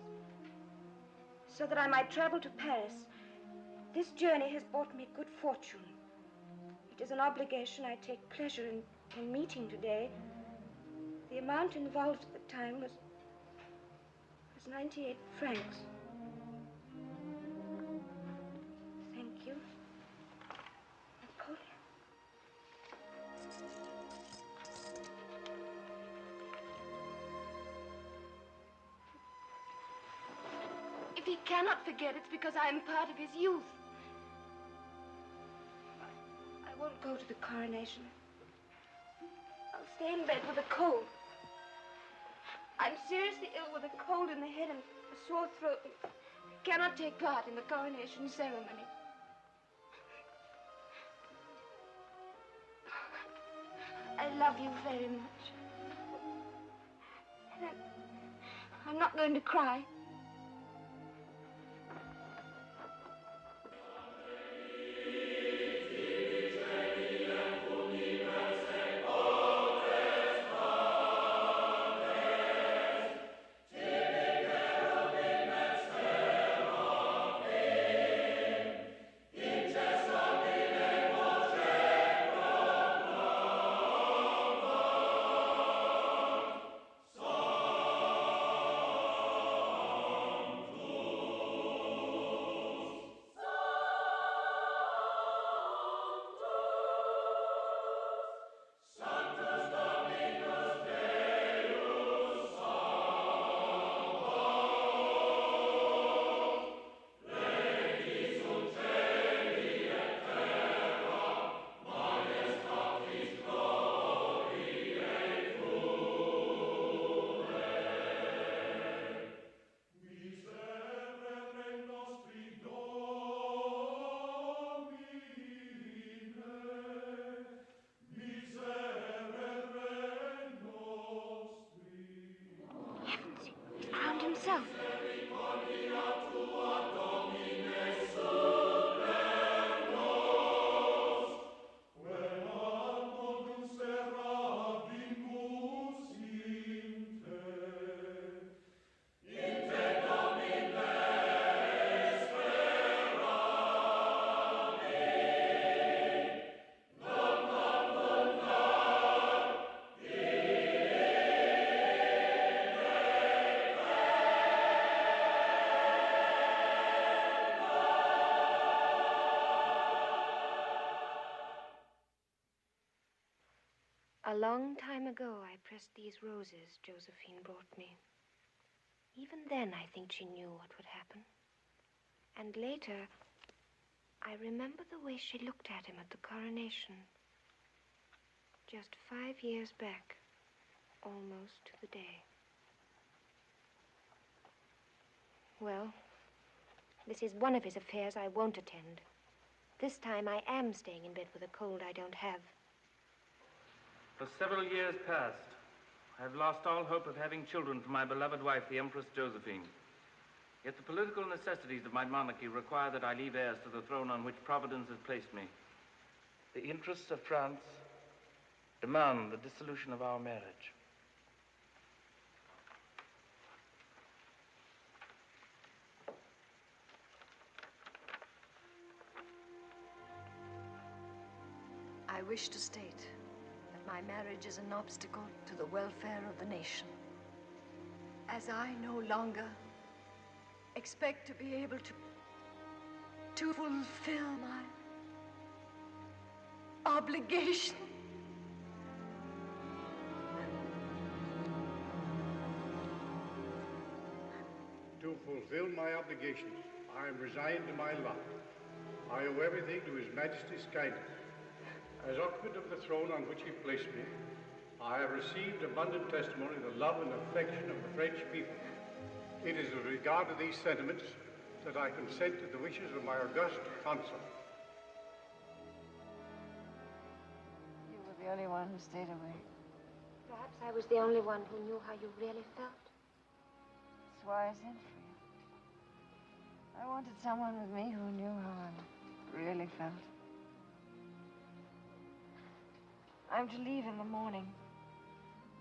so that I might travel to Paris. This journey has brought me good fortune. It is an obligation I take pleasure in meeting today. The amount involved at the time was 98 francs. Thank you. Napoleon. If he cannot forget, it's because I am part of his youth. I won't go to the coronation. I'll stay in bed with a cold. I'm seriously ill with a cold in the head and a sore throat. I cannot take part in the coronation ceremony. I love you very much. And I'm not going to cry. A long time ago, I pressed these roses Josephine brought me. Even then, I think she knew what would happen. And later, I remember the way she looked at him at the coronation. Just 5 years back, almost to the day. Well, this is one of his affairs I won't attend. This time I am staying in bed with a cold I don't have. For several years past, I have lost all hope of having children from my beloved wife, the Empress Josephine. Yet the political necessities of my monarchy require that I leave heirs to the throne on which Providence has placed me. The interests of France demand the dissolution of our marriage. I wish to state that my marriage is an obstacle to the welfare of the nation, as I no longer expect to be able to fulfill my obligation. To fulfill my obligations, I am resigned to my lot. I owe everything to His Majesty's kindness. As occupant of the throne on which he placed me, I have received abundant testimony of the love and affection of the French people. It is with regard to these sentiments that I consent to the wishes of my august consul. You were the only one who stayed away. Perhaps I was the only one who knew how you really felt. That's why I sent for you. I wanted someone with me who knew how I really felt. I'm to leave in the morning.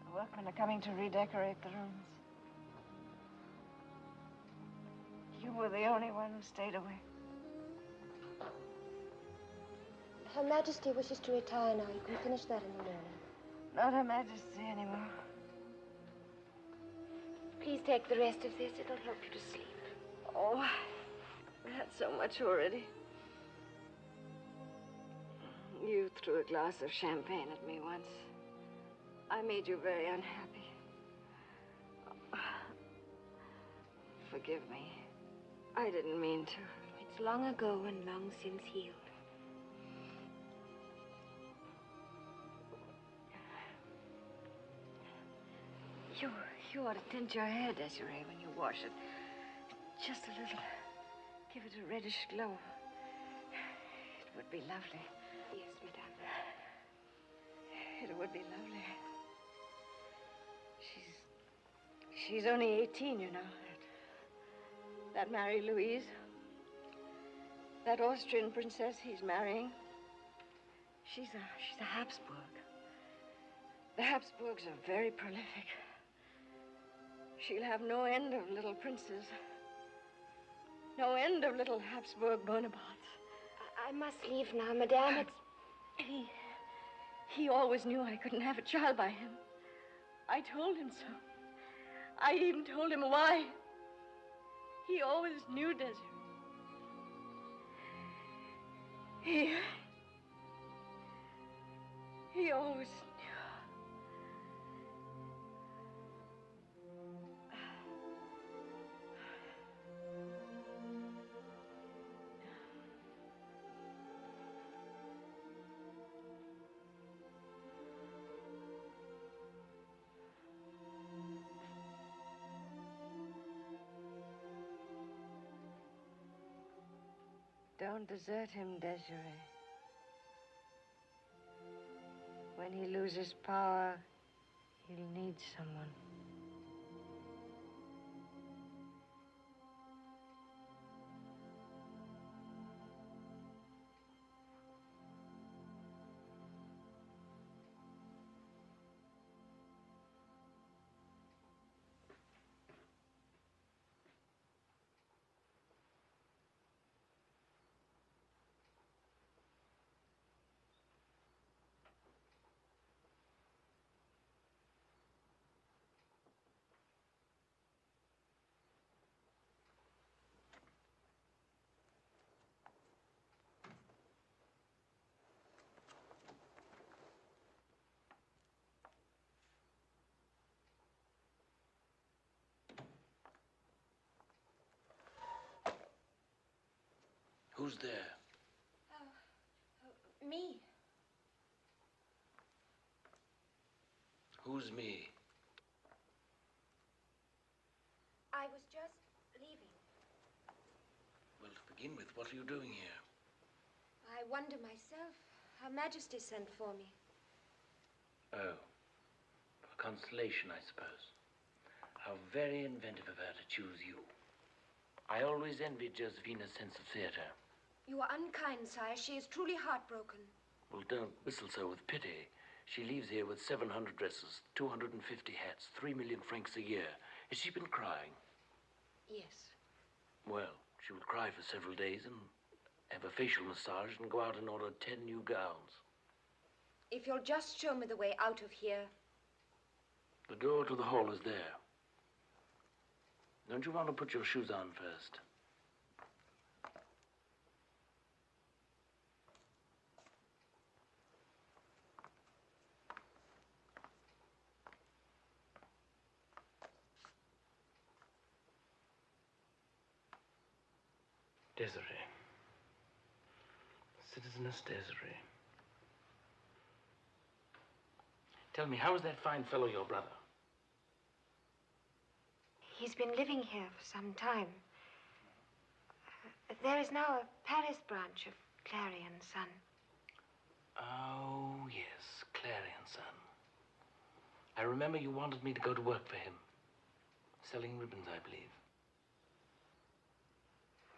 The workmen are coming to redecorate the rooms. You were the only one who stayed away. Her Majesty wishes to retire now. You can finish that in the morning. Not Her Majesty anymore. Please take the rest of this. It'll help you to sleep. Oh, I've had so much already. You threw a glass of champagne at me once. I made you very unhappy. Forgive me. I didn't mean to. It's long ago and long since healed. You ought to tint your hair, Désirée, when you wash it. Just a little. Give it a reddish glow. It would be lovely. Yes, madame. It would be lovely. She's only 18, you know. That Marie Louise. That Austrian princess he's marrying. She's a Habsburg. The Habsburgs are very prolific. She'll have no end of little princes. No end of little Habsburg Bonapartes. I must leave now, madame. He always knew I couldn't have a child by him. I told him so. I even told him why. He always knew, Désirée. He always knew. Don't desert him, Désirée. When he loses power, he'll need someone. Who's there? Me. Who's me? I was just leaving. Well, to begin with, what are you doing here? I wonder myself. Her Majesty sent for me. Oh, for consolation, I suppose. How very inventive of her to choose you. I always envied Josephina's sense of theater. You are unkind, sire. She is truly heartbroken. Well, don't whistle so with pity. She leaves here with 700 dresses, 250 hats, 3 million francs a year. Has she been crying? Yes. Well, she will cry for several days and have a facial massage and go out and order 10 new gowns. If you'll just show me the way out of here. The door to the hall is there. Don't you want to put your shoes on first? Désirée. Citizeness Désirée. Tell me, how is that fine fellow your brother? He's been living here for some time. There is now a Paris branch of Clary & Son. Oh, yes, Clary & Son. I remember you wanted me to go to work for him. Selling ribbons, I believe.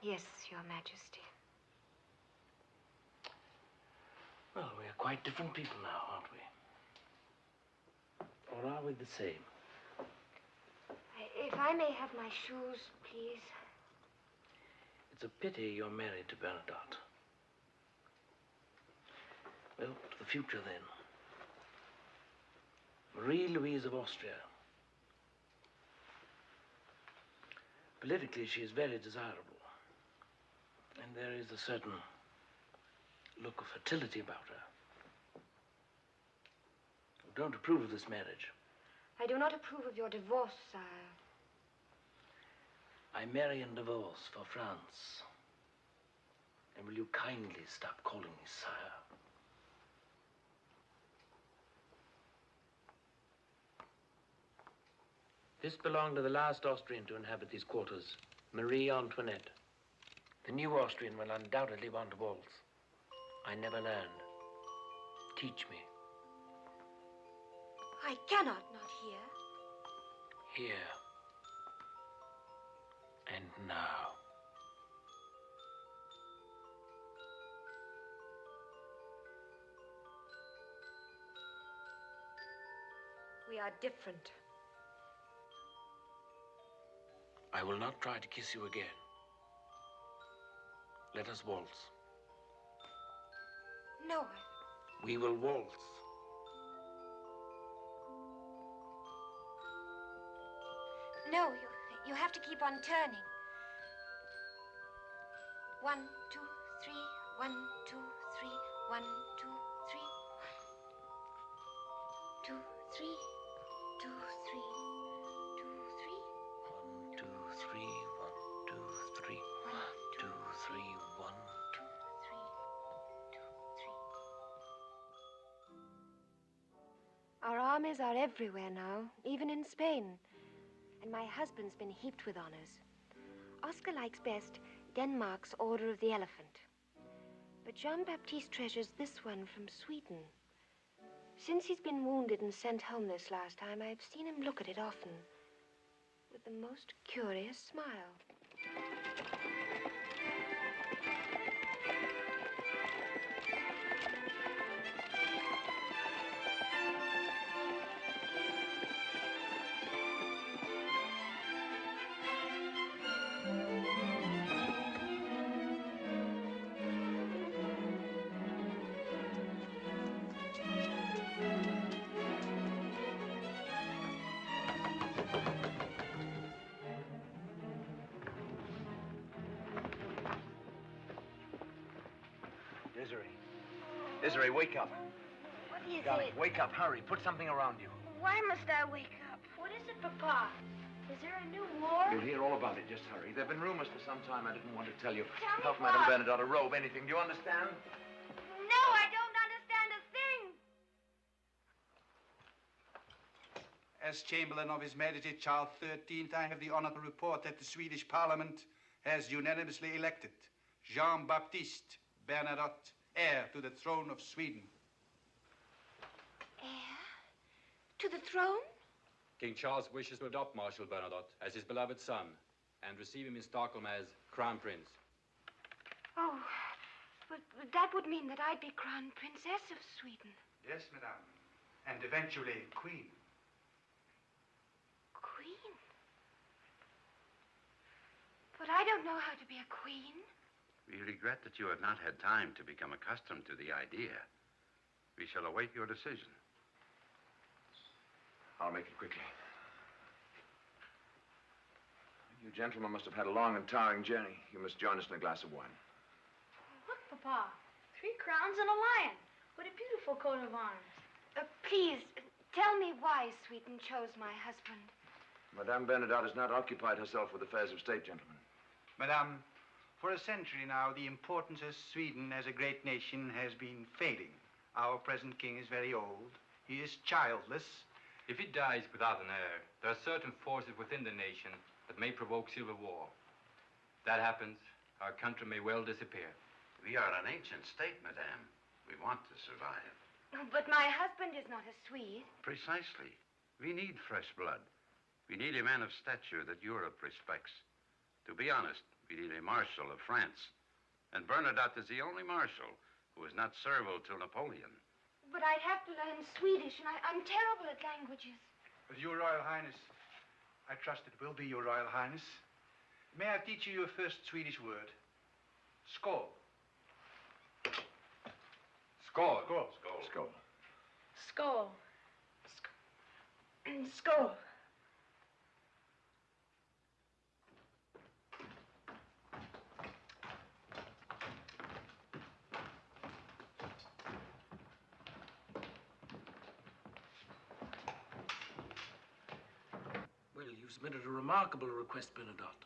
Yes, Your Majesty. Well, we are quite different people now, aren't we? Or are we the same? If I may have my shoes, please. It's a pity you're married to Bernadotte. Well, to the future, then. Marie Louise of Austria. Politically, she is very desirable. And there is a certain look of fertility about her. You don't approve of this marriage. I do not approve of your divorce, sire. I marry and divorce for France. And will you kindly stop calling me sire? This belonged to the last Austrian to inhabit these quarters, Marie Antoinette. The new Austrian will undoubtedly want to waltz. I never learned. Teach me. I cannot not hear. Here. And now. We are different. I will not try to kiss you again. Let us waltz. No. We will waltz. No, you have to keep on turning. 1, 2, 3, 1, 2, 3, 1, 2, 3. 2, 3, 2, 3, 2, 3. 1, 2, 3, 1, 2, 3, 1, 2, 3, 1, 2, 3. Our armies are everywhere now, even in Spain. And my husband's been heaped with honors. Oscar likes best Denmark's Order of the Elephant. But Jean-Baptiste treasures this one from Sweden. Since he's been wounded and sent home this last time, I've seen him look at it often with the most curious smile. Désirée, wake up. What is Darling, it? wake up. Hurry. Put something around you. Why must I wake up? What is it, Papa? Is there a new war? You'll hear all about it. Just hurry. There have been rumors for some time I didn't want to tell you. Tell me Help what? Madame Bernadotte robe anything. Do you understand? No, I don't understand a thing. As Chamberlain of His Majesty Charles XIII, I have the honor to report that the Swedish Parliament has unanimously elected Jean-Baptiste Bernadotte heir to the throne of Sweden. Heir? To the throne? King Charles wishes to adopt Marshal Bernadotte as his beloved son and receive him in Stockholm as Crown Prince. Oh, but that would mean that I'd be Crown Princess of Sweden. Yes, Madame. And eventually, Queen. Queen? But I don't know how to be a queen. We regret that you have not had time to become accustomed to the idea. We shall await your decision. I'll make it quickly. You gentlemen must have had a long and tiring journey. You must join us in a glass of wine. Look, Papa. 3 crowns and a lion. What a beautiful coat of arms. Please, tell me why Sweden chose my husband. Madame Bernadotte has not occupied herself with affairs of state, gentlemen. Madame, for a century now, the importance of Sweden as a great nation has been fading. Our present king is very old. He is childless. If he dies without an heir, there are certain forces within the nation that may provoke civil war. If that happens, our country may well disappear. We are an ancient state, Madame. We want to survive. But my husband is not a Swede. Precisely. We need fresh blood. We need a man of stature that Europe respects. To be honest, we need a Marshal of France. And Bernadotte is the only Marshal who is not servile to Napoleon. But I'd have to learn Swedish, and I'm terrible at languages. Your Royal Highness, I trust it will be Your Royal Highness. May I teach you your first Swedish word? Skål. Skål. Skål. Skål. Skål. Skål. Well, you submitted a remarkable request, Bernadotte.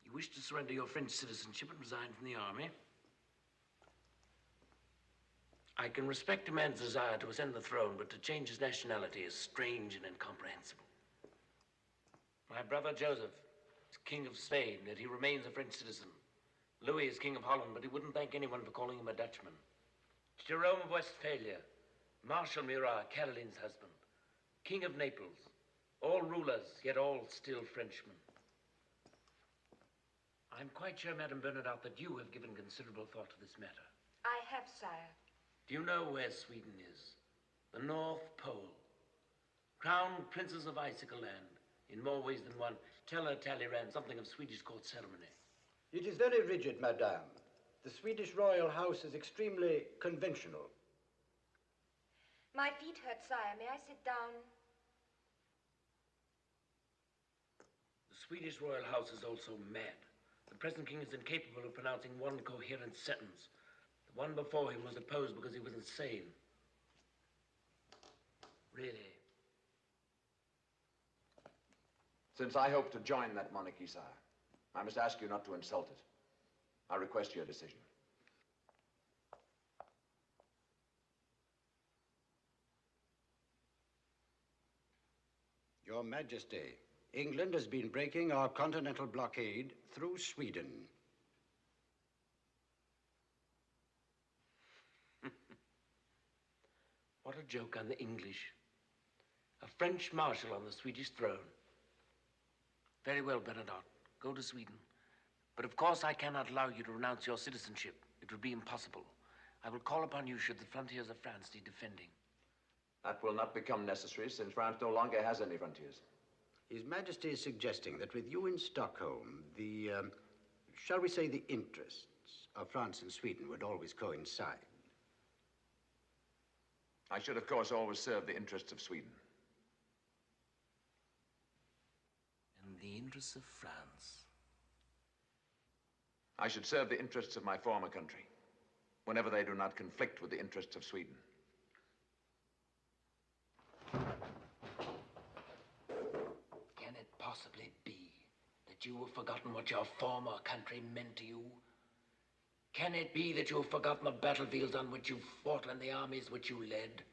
You wish to surrender your French citizenship and resign from the army. I can respect a man's desire to ascend the throne, but to change his nationality is strange and incomprehensible. My brother Joseph is King of Spain, yet he remains a French citizen. Louis is King of Holland, but he wouldn't thank anyone for calling him a Dutchman. Jerome of Westphalia, Marshal Murat, Caroline's husband, King of Naples, all rulers, yet all still Frenchmen. I'm quite sure, Madame Bernadotte, that you have given considerable thought to this matter. I have, sire. Do you know where Sweden is? The North Pole. Crown Princes of Icicle Land, in more ways than one. Tell her, Talleyrand, something of Swedish court ceremony. It is very rigid, Madame. The Swedish royal house is extremely conventional. My feet hurt, sire. May I sit down? The Swedish royal house is also mad. The present king is incapable of pronouncing one coherent sentence. The one before him was deposed because he was insane. Really. Since I hope to join that monarchy, sire, I must ask you not to insult it. I request your decision. Your Majesty, England has been breaking our continental blockade through Sweden. What a joke on the English. A French marshal on the Swedish throne. Very well, Bernadotte. Go to Sweden. But of course I cannot allow you to renounce your citizenship. It would be impossible. I will call upon you should the frontiers of France need defending. That will not become necessary since France no longer has any frontiers. His Majesty is suggesting that with you in Stockholm, shall we say the interests of France and Sweden would always coincide. I should, of course, always serve the interests of Sweden. And the interests of France. I should serve the interests of my former country, whenever they do not conflict with the interests of Sweden. Can it possibly be that that you have forgotten what your former country meant to you? Can it be that you have forgotten the battlefields on which you fought and the armies which you led?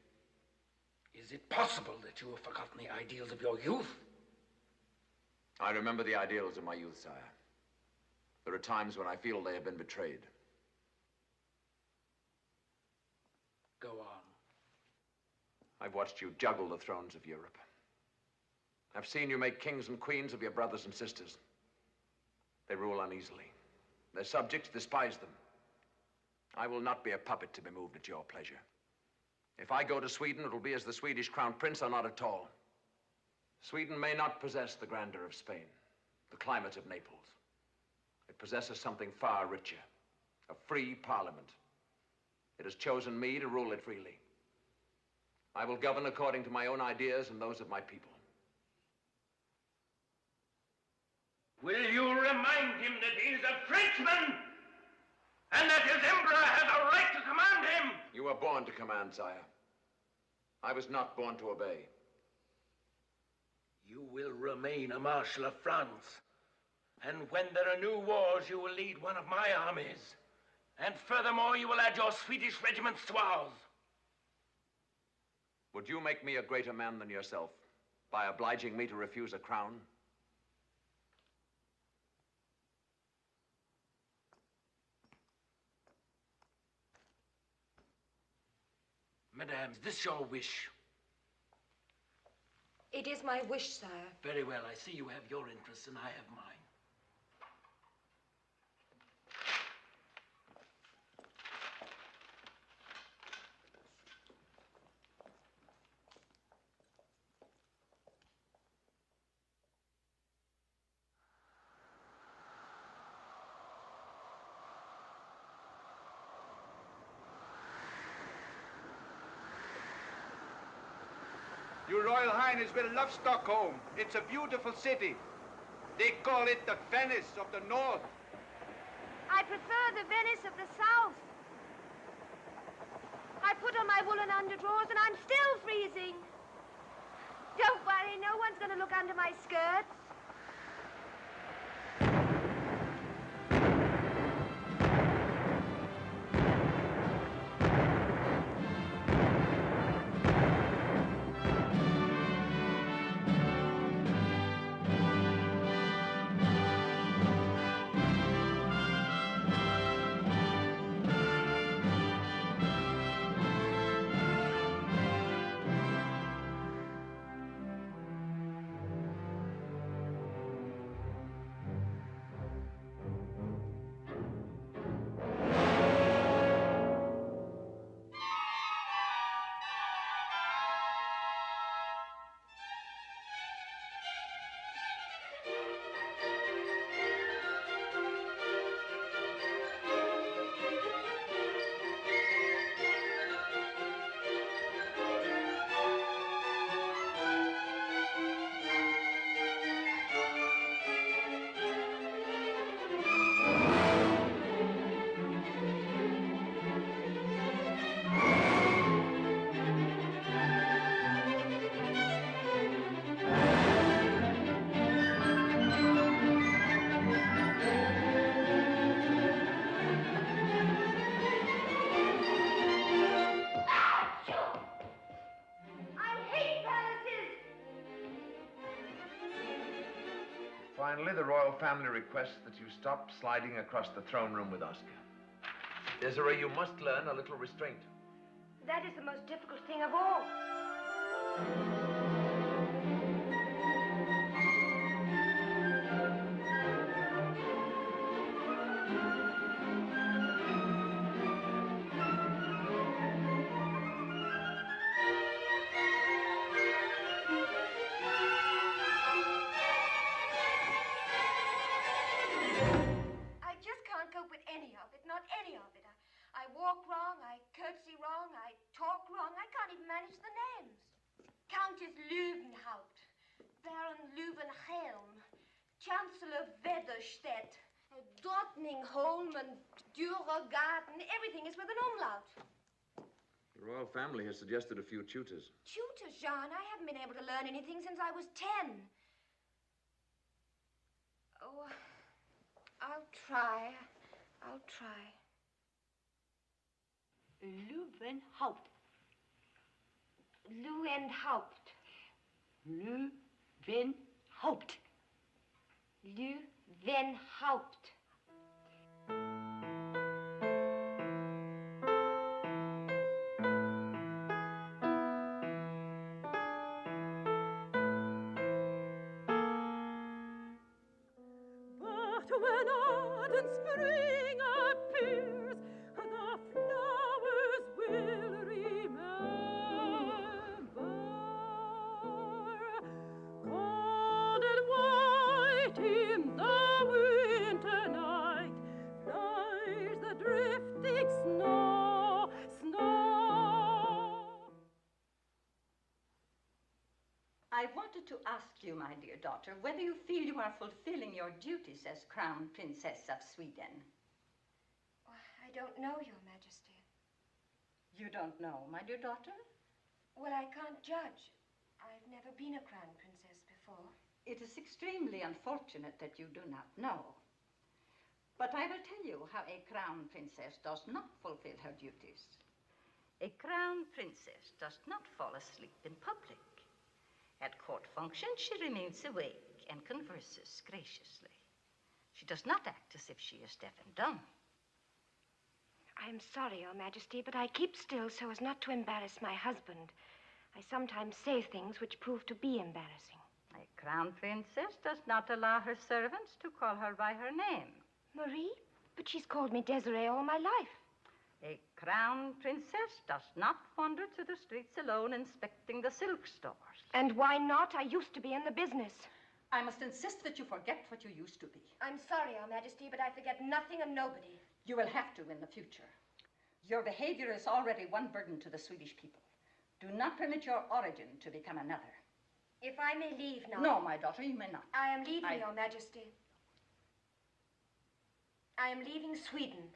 Is it possible that you have forgotten the ideals of your youth? I remember the ideals of my youth, sire. There are times when I feel they have been betrayed. Go on. I've watched you juggle the thrones of Europe. I've seen you make kings and queens of your brothers and sisters. They rule uneasily. Their subjects despise them. I will not be a puppet to be moved at your pleasure. If I go to Sweden, it will be as the Swedish crown prince or not at all. Sweden may not possess the grandeur of Spain, the climate of Naples. It possesses something far richer, a free parliament. It has chosen me to rule it freely. I will govern according to my own ideas and those of my people. Will you remind him that he is a Frenchman and that his emperor has a right to command him? You were born to command, sire. I was not born to obey. You will remain a Marshal of France. And when there are new wars, you will lead one of my armies. And furthermore, you will add your Swedish regiments to ours. Would you make me a greater man than yourself by obliging me to refuse a crown? Madame, is this your wish? It is my wish, sire. Very well. I see you have your interests and I have mine. Your Royal Highness will love Stockholm. It's a beautiful city. They call it the Venice of the North. I prefer the Venice of the South. I put on my woolen underdrawers and I'm still freezing. Don't worry, no one's going to look under my skirts. Finally, the royal family requests that you stop sliding across the throne room with Oscar. Désirée, you must learn a little restraint. That is the most difficult thing of all. I walk wrong, I curtsy wrong, I talk wrong. I can't even manage the names. Countess Löwenhaupt, Baron Löwenhelm, Chancellor Wetherstedt, Drottningholm and Dürergarten. Everything is with an umlaut. The royal family has suggested a few tutors. Tutors, Jean? I haven't been able to learn anything since I was 10. Oh, I'll try. I'll try. Löwenhaupt. Löwenhaupt. Löwenhaupt. Löwenhaupt. But when autumn spring appears, the flowers will remember. Cold and white in the winter night flies the drifting snow, snow. I wanted to ask you, my dear daughter, whether you feel you are fulfilling your duties as Crown Princess of Sweden. I don't know, Your Majesty. You don't know, my dear daughter? Well, I can't judge. I've never been a crown princess before. It is extremely unfortunate that you do not know. But I will tell you how a crown princess does not fulfill her duties. A crown princess does not fall asleep in public. At court functions, she remains awake and converses graciously. She does not act as if she is deaf and dumb. I'm sorry, Your Majesty, but I keep still so as not to embarrass my husband. I sometimes say things which prove to be embarrassing. A crown princess does not allow her servants to call her by her name. Marie? But she's called me Désirée all my life. A crown princess does not wander through the streets alone inspecting the silk stores. And why not? I used to be in the business. I must insist that you forget what you used to be. I'm sorry, Your Majesty, but I forget nothing and nobody. You will have to in the future. Your behavior is already one burden to the Swedish people. Do not permit your origin to become another. If I may leave now... No, my daughter, you may not. I am leaving, Your Majesty. I am leaving Sweden.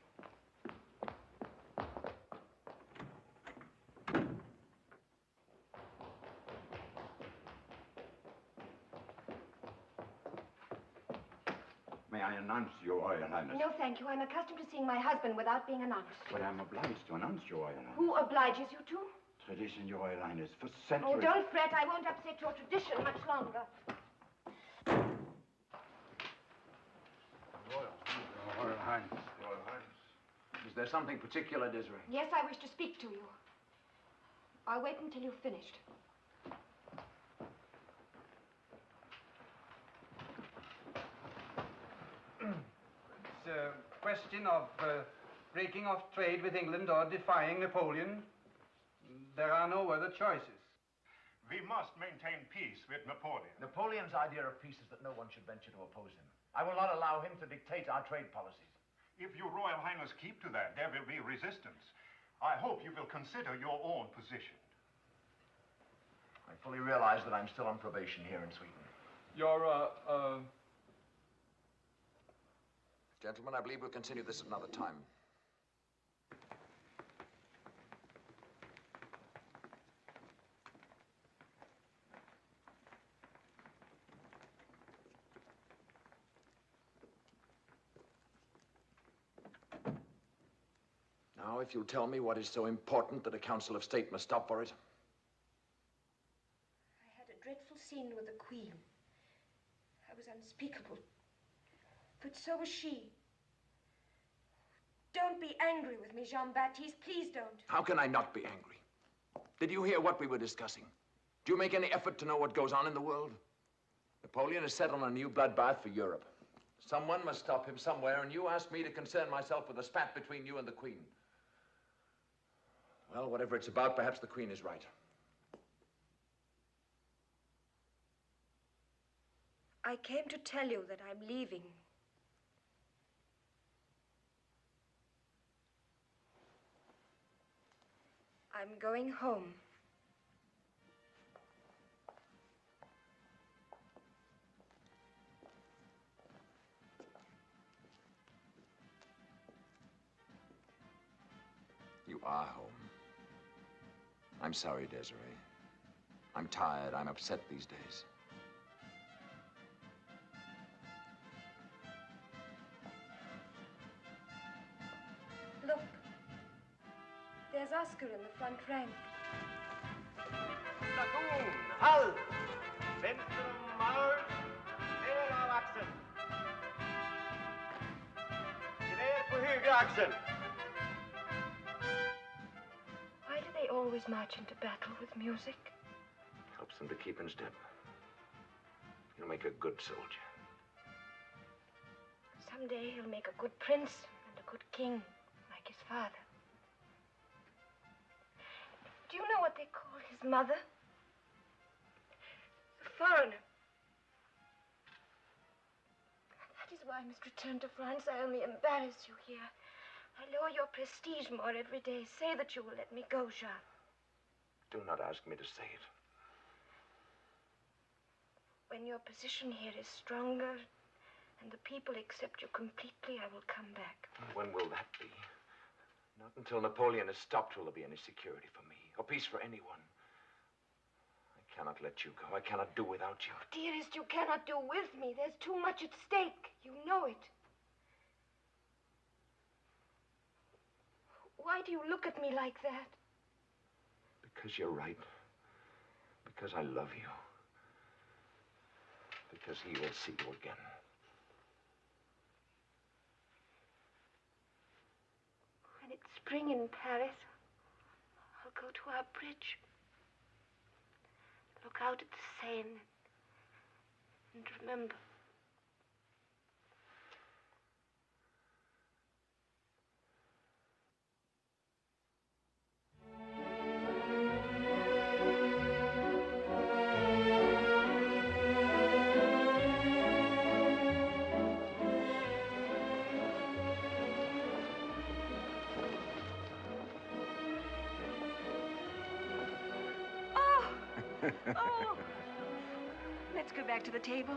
May I announce, Your Royal Highness? No, thank you. I'm accustomed to seeing my husband without being announced. But I'm obliged to announce, Your Royal Highness. Who obliges you to? Tradition, Your Royal Highness, for Oh, centuries. don't fret. I won't upset your tradition much longer. Your Royal Highness. Your Royal Highness. Is there something particular, Désirée? Yes, I wish to speak to you. I'll wait until you've finished. It's a question of breaking off trade with England or defying Napoleon. There are no other choices. We must maintain peace with Napoleon. Napoleon's idea of peace is that no one should venture to oppose him. I will not allow him to dictate our trade policies. If your Royal Highness keep to that, there will be resistance. I hope you will consider your own position. I fully realize that I'm still on probation here in Sweden. Gentlemen, I believe we'll continue this at another time. Now, if you'll tell me what is so important that a Council of State must stop for it. I had a dreadful scene with the Queen. I was unspeakable. But so was she. Don't be angry with me, Jean-Baptiste. Please don't. How can I not be angry? Did you hear what we were discussing? Do you make any effort to know what goes on in the world? Napoleon is set on a new bloodbath for Europe. Someone must stop him somewhere, and you asked me to concern myself with a spat between you and the Queen. Well, whatever it's about, perhaps the Queen is right. I came to tell you that I'm leaving. I'm going home. You are home. I'm sorry, Désirée. I'm tired. I'm upset these days. Oscar in the front rank. Station, halt! Venstre marsch, ner av axeln. Gevär på höger axel. Why do they always march into battle with music? Helps them to keep in step. He'll make a good soldier. Someday he'll make a good prince and a good king, like his father. Do you know what they call his mother? The foreigner. That is why I must return to France. I only embarrass you here. I lower your prestige more every day. Say that you will let me go, Jean. Do not ask me to say it. When your position here is stronger and the people accept you completely, I will come back. When will that be? Not until Napoleon is stopped will there be any security for me, or peace for anyone. I cannot let you go. I cannot do without you. Oh, dearest, you cannot do with me. There's too much at stake. You know it. Why do you look at me like that? Because you're right. Because I love you. Because he will see you again. When it's spring in Paris, I'll go to our bridge. Look out at the Seine and remember. Oh! Let's go back to the table.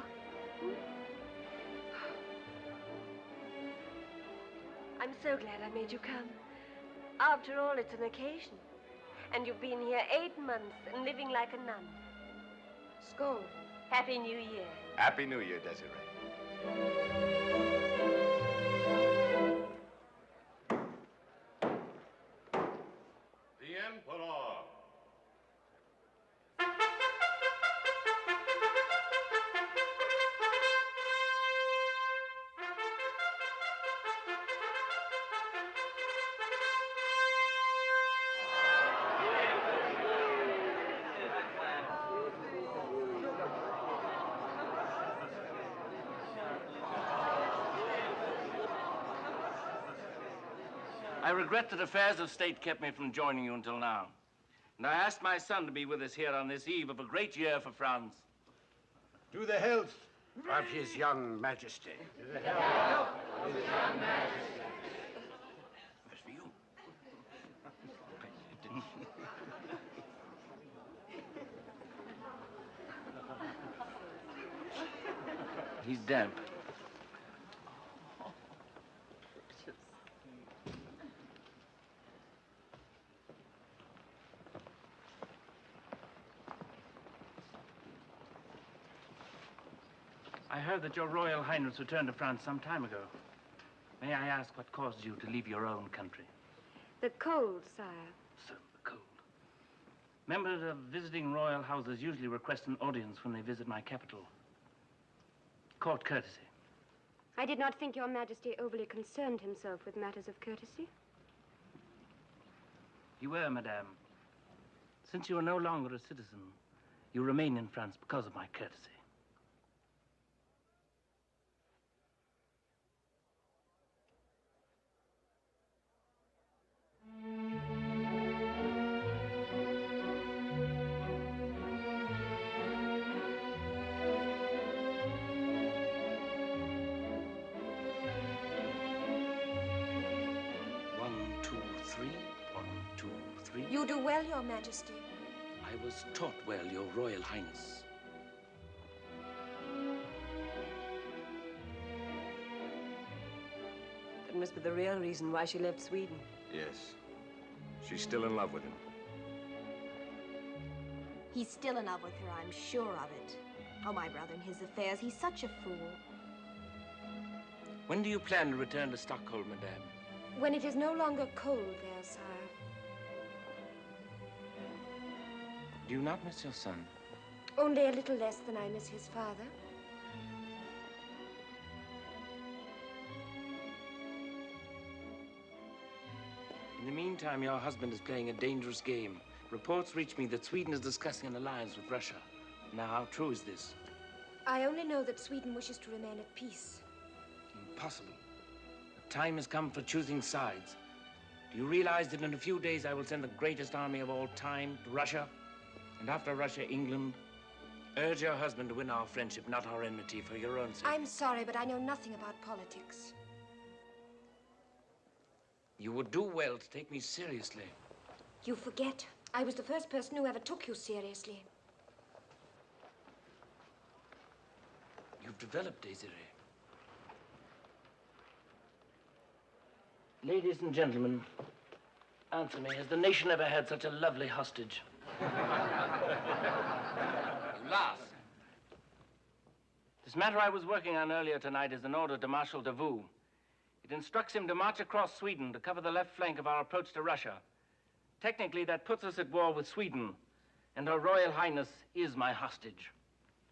I'm so glad I made you come. After all, it's an occasion. And you've been here 8 months and living like a nun. Skål. Happy New Year. Happy New Year, Désirée. The Emperor. I regret that affairs of state kept me from joining you until now. And I asked my son to be with us here on this eve of a great year for France. To the health of His young Majesty. To the health of His young Majesty. That's for you. He's damp. I heard that your Royal Highness returned to France some time ago. May I ask what caused you to leave your own country? The cold, sire. So, the cold. Members of visiting royal houses usually request an audience when they visit my capital. Court courtesy. I did not think your Majesty overly concerned himself with matters of courtesy. You were, madame. Since you are no longer a citizen, you remain in France because of my courtesy. You do well, Your Majesty. I was taught well, Your Royal Highness. That must be the real reason why she left Sweden. Yes. She's still in love with him. He's still in love with her, I'm sure of it. Oh, my brother and his affairs, he's such a fool. When do you plan to return to Stockholm, madame? When it is no longer cold there, sire. Do you not miss your son? Only a little less than I miss his father. In the meantime, your husband is playing a dangerous game. Reports reach me that Sweden is discussing an alliance with Russia. Now, how true is this? I only know that Sweden wishes to remain at peace. Impossible. The time has come for choosing sides. Do you realize that in a few days I will send the greatest army of all time to Russia? And after Russia, England? Urge your husband to win our friendship, not our enmity, for your own sake. I'm sorry, but I know nothing about politics. You would do well to take me seriously. You forget. I was the first person who ever took you seriously. You've developed, Désirée. Ladies and gentlemen, answer me, has the nation ever had such a lovely hostage? You laugh. This matter I was working on earlier tonight is an order to Marshal Davout. It instructs him to march across Sweden to cover the left flank of our approach to Russia. Technically, that puts us at war with Sweden, and Her Royal Highness is my hostage.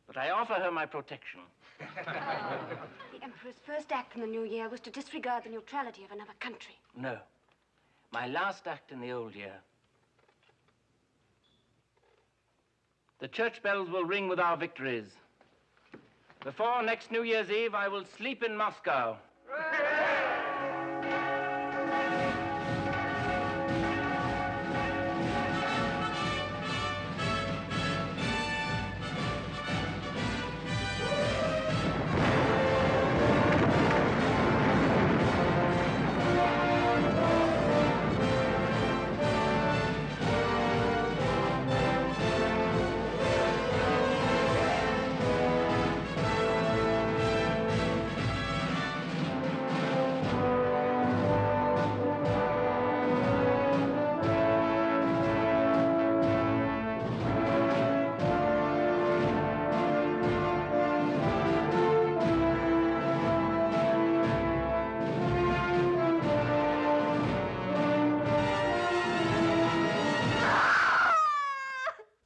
But I offer her my protection. The Emperor's first act in the new year was to disregard the neutrality of another country. No. My last act in the old year. The church bells will ring with our victories. Before next New Year's Eve, I will sleep in Moscow.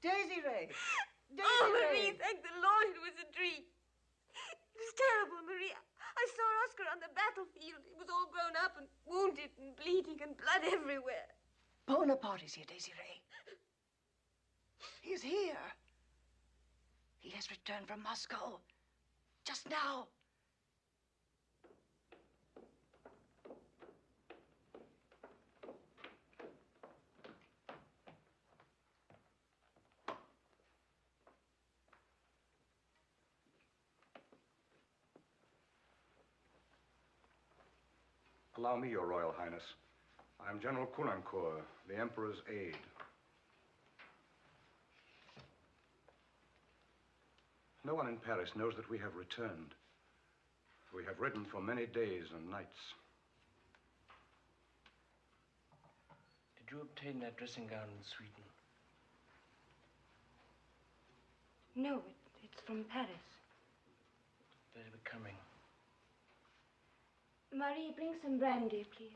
Désirée! Oh, Marie, thank the Lord it was a dream. It was terrible, Marie. I saw Oscar on the battlefield. He was all grown up and wounded and bleeding and blood everywhere. Bonaparte is here, Désirée. He is here. He has returned from Moscow. Just now. Allow me, Your Royal Highness. I am General Caulaincourt, the Emperor's aide. No one in Paris knows that we have returned. We have ridden for many days and nights. Did you obtain that dressing gown in Sweden? No, it's from Paris. Very becoming. Marie, bring some brandy, please.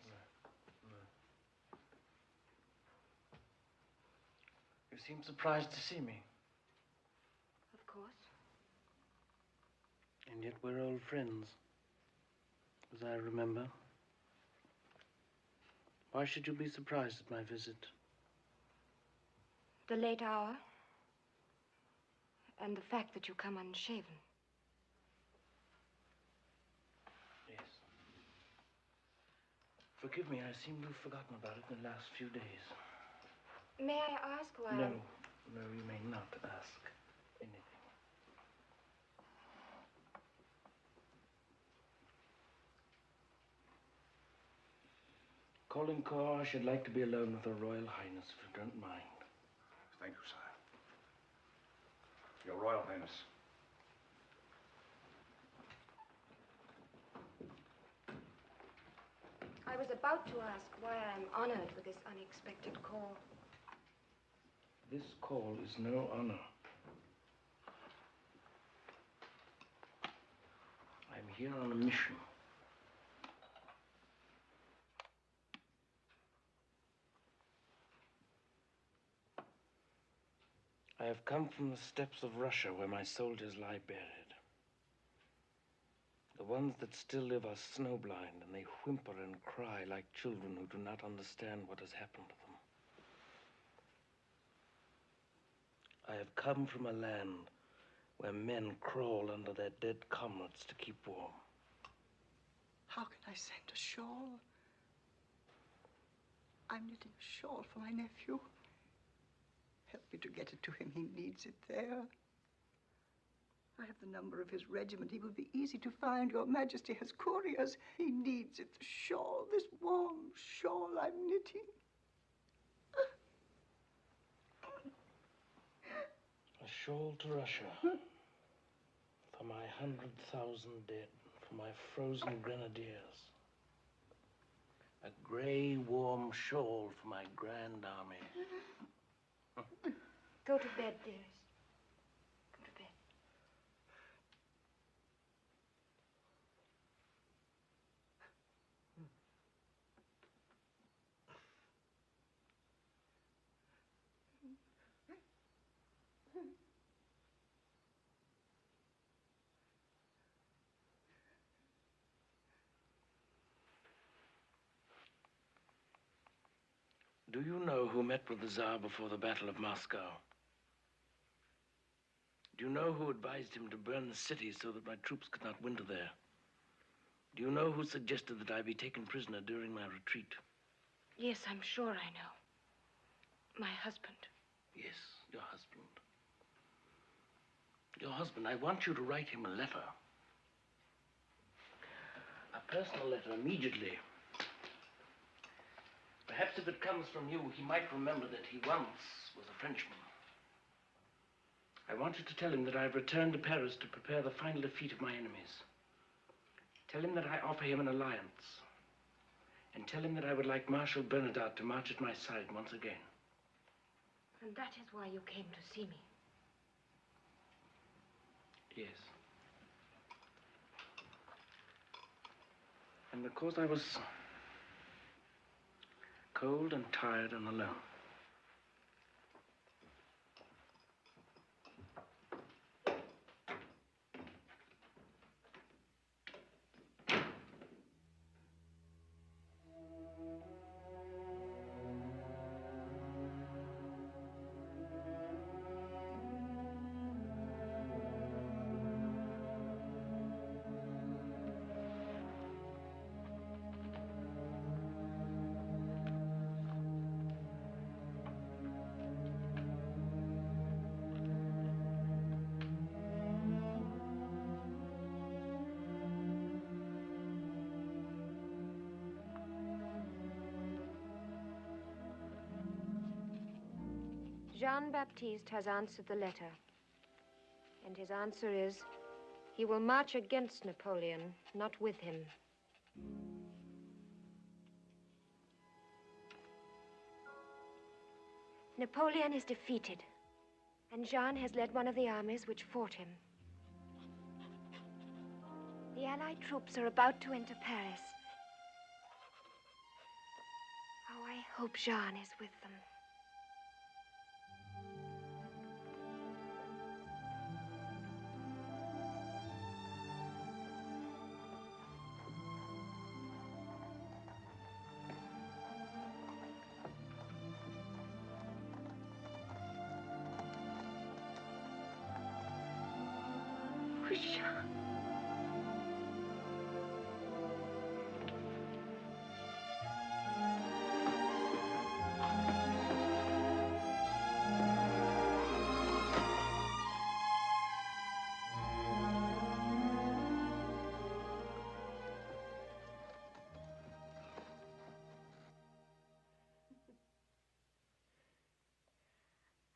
You seem surprised to see me. Of course. And yet we're old friends, as I remember. Why should you be surprised at my visit? The late hour. And the fact that you come unshaven. Yes. Forgive me, I seem to have forgotten about it in the last few days. May I ask why? No, you may not ask anything. Caulaincourt, I should like to be alone with Her Royal Highness, if you don't mind. Thank you, sire. Your Royal Highness. I was about to ask why I'm honored with this unexpected call. This call is no honor. I'm here on a mission. have come from the steppes of Russia where my soldiers lie buried. The ones that still live are snowblind, and they whimper and cry like children who do not understand what has happened to them. I have come from a land where men crawl under their dead comrades to keep warm. How can I send a shawl? I'm knitting a shawl for my nephew. Help me to get it to him. He needs it there. I have the number of his regiment. He will be easy to find. Your Majesty has couriers. He needs it. The shawl, this warm shawl I'm knitting. A shawl to Russia. For my 100,000 dead. For my frozen grenadiers. A grey, warm shawl for my grand army. Go to bed, dearest. Go to bed. Do you know who met with the Tsar before the Battle of Moscow? Do you know who advised him to burn the city so that my troops could not winter there? Do you know who suggested that I be taken prisoner during my retreat? Yes, I'm sure I know. My husband. Yes, your husband. Your husband, I want you to write him a letter. A personal letter immediately. Perhaps if it comes from you, he might remember that he once was a Frenchman. I want you to tell him that I have returned to Paris to prepare the final defeat of my enemies. Tell him that I offer him an alliance. And tell him that I would like Marshal Bernadotte to march at my side once again. And that is why you came to see me. Yes. And because I was cold and tired and alone. Jean-Baptiste has answered the letter. And his answer is, he will march against Napoleon, not with him. Napoleon is defeated, and Jean has led one of the armies which fought him. The Allied troops are about to enter Paris. Oh, I hope Jean is with them. Jean.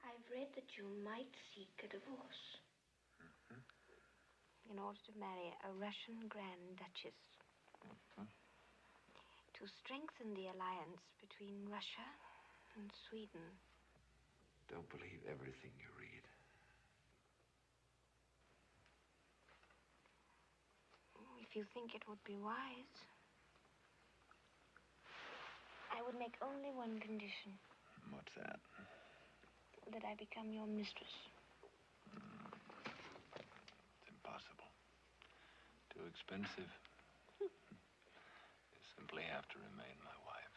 I've read that you might seek a divorce. In order to marry a Russian Grand Duchess. To strengthen the alliance between Russia and Sweden. Don't believe everything you read. If you think it would be wise, I would make only one condition. What's that? that I become your mistress? It's impossible. Too expensive. You simply have to remain my wife.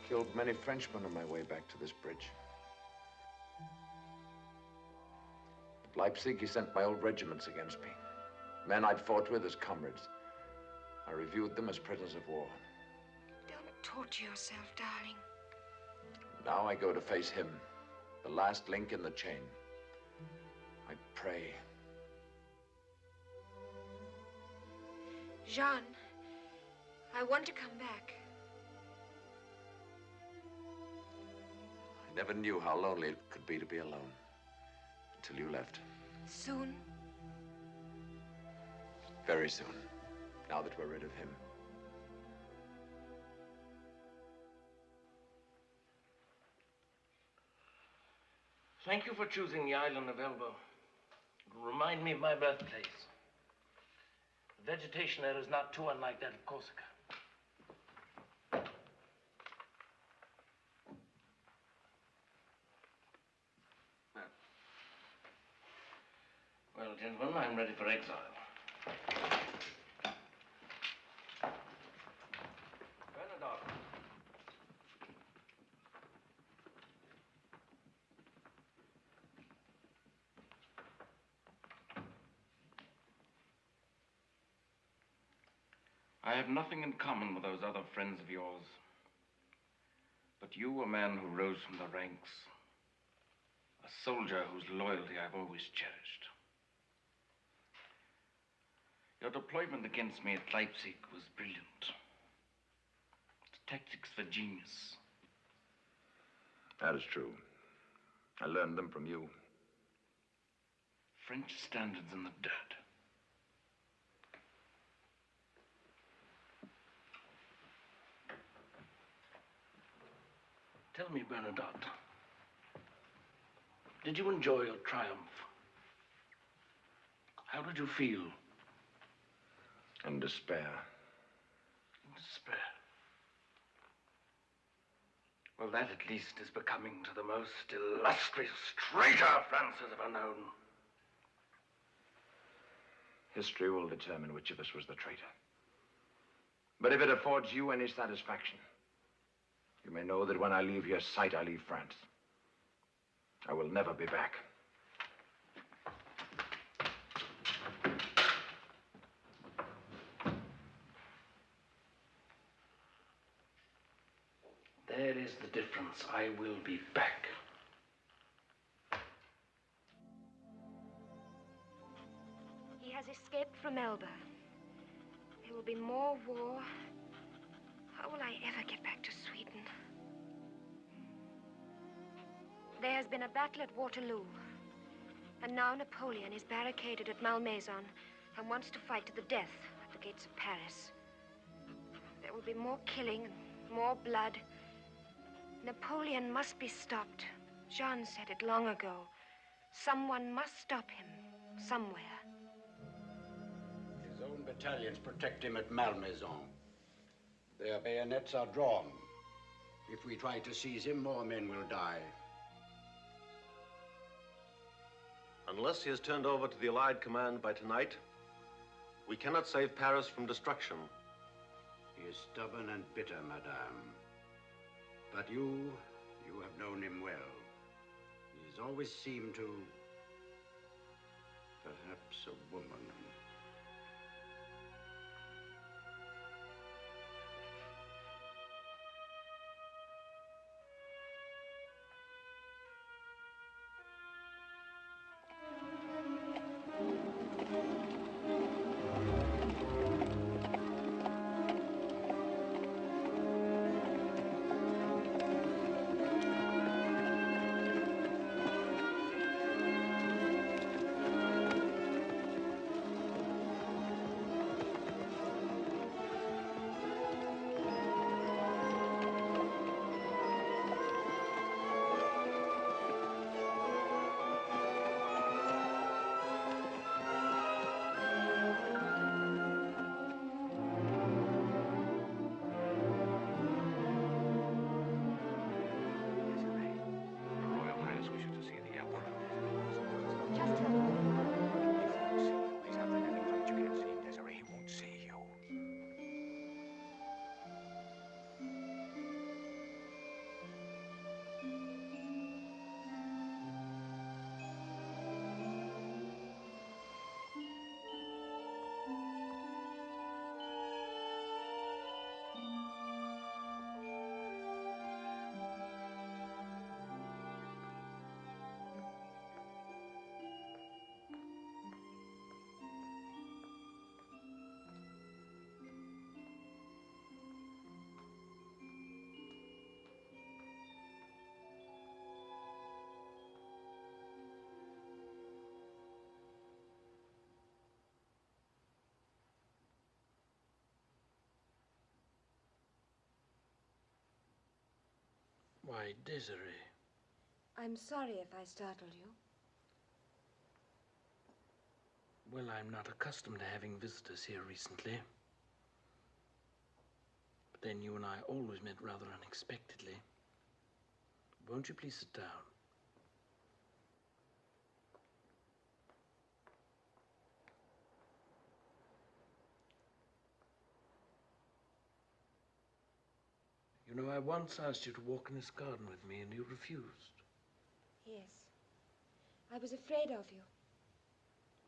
Killed many Frenchmen on my way back to this bridge. At Leipzig, he sent my old regiments against me. Men I'd fought with as comrades. I reviewed them as prisoners of war. Don't torture yourself, darling. Now I go to face him, the last link in the chain. I pray. Jean, I want to come back. I never knew how lonely it could be to be alone until you left. Soon? Very soon, now that we're rid of him. Thank you for choosing the island of Elba. It'll remind me of my birthplace. The vegetation there is not too unlike that of Corsica. Well, gentlemen, I'm ready for exile. Bernadotte. I have nothing in common with those other friends of yours. But you, a man who rose from the ranks, a soldier whose loyalty I've always cherished. Your deployment against me at Leipzig was brilliant. Tactics for genius. That is true. I learned them from you. French standards in the dirt. Tell me, Bernadotte, did you enjoy your triumph? How did you feel? In despair. In despair. Well, that at least is becoming to the most illustrious traitor France has ever known. History will determine which of us was the traitor. But if it affords you any satisfaction, you may know that when I leave your sight, I leave France. I will never be back. There is the difference. I will be back. He has escaped from Elba. There will be more war. How will I ever get back to Sweden? There has been a battle at Waterloo. And now Napoleon is barricaded at Malmaison and wants to fight to the death at the gates of Paris. There will be more killing and more blood. Napoleon must be stopped. Jean said it long ago. Someone must stop him, somewhere. His own battalions protect him at Malmaison. Their bayonets are drawn. If we try to seize him, more men will die. Unless he is turned over to the Allied command by tonight, we cannot save Paris from destruction. He is stubborn and bitter, madame. But you have known him well. He has always seemed to... perhaps a woman. Why, Désirée. I'm sorry if I startled you. Well, I'm not accustomed to having visitors here recently. But then you and I always met rather unexpectedly. Won't you please sit down? You know, I once asked you to walk in this garden with me, and you refused. Yes. I was afraid of you.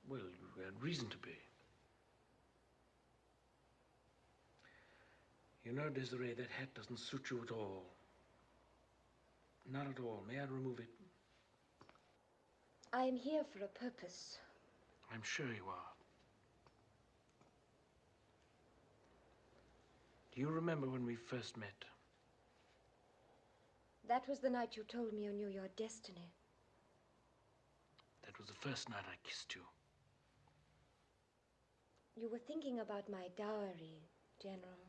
Well, you had reason to be. You know, Désirée, that hat doesn't suit you at all. Not at all. May I remove it? I am here for a purpose. I'm sure you are. Do you remember when we first met? That was the night you told me you knew your destiny. That was the first night I kissed you. You were thinking about my dowry, General.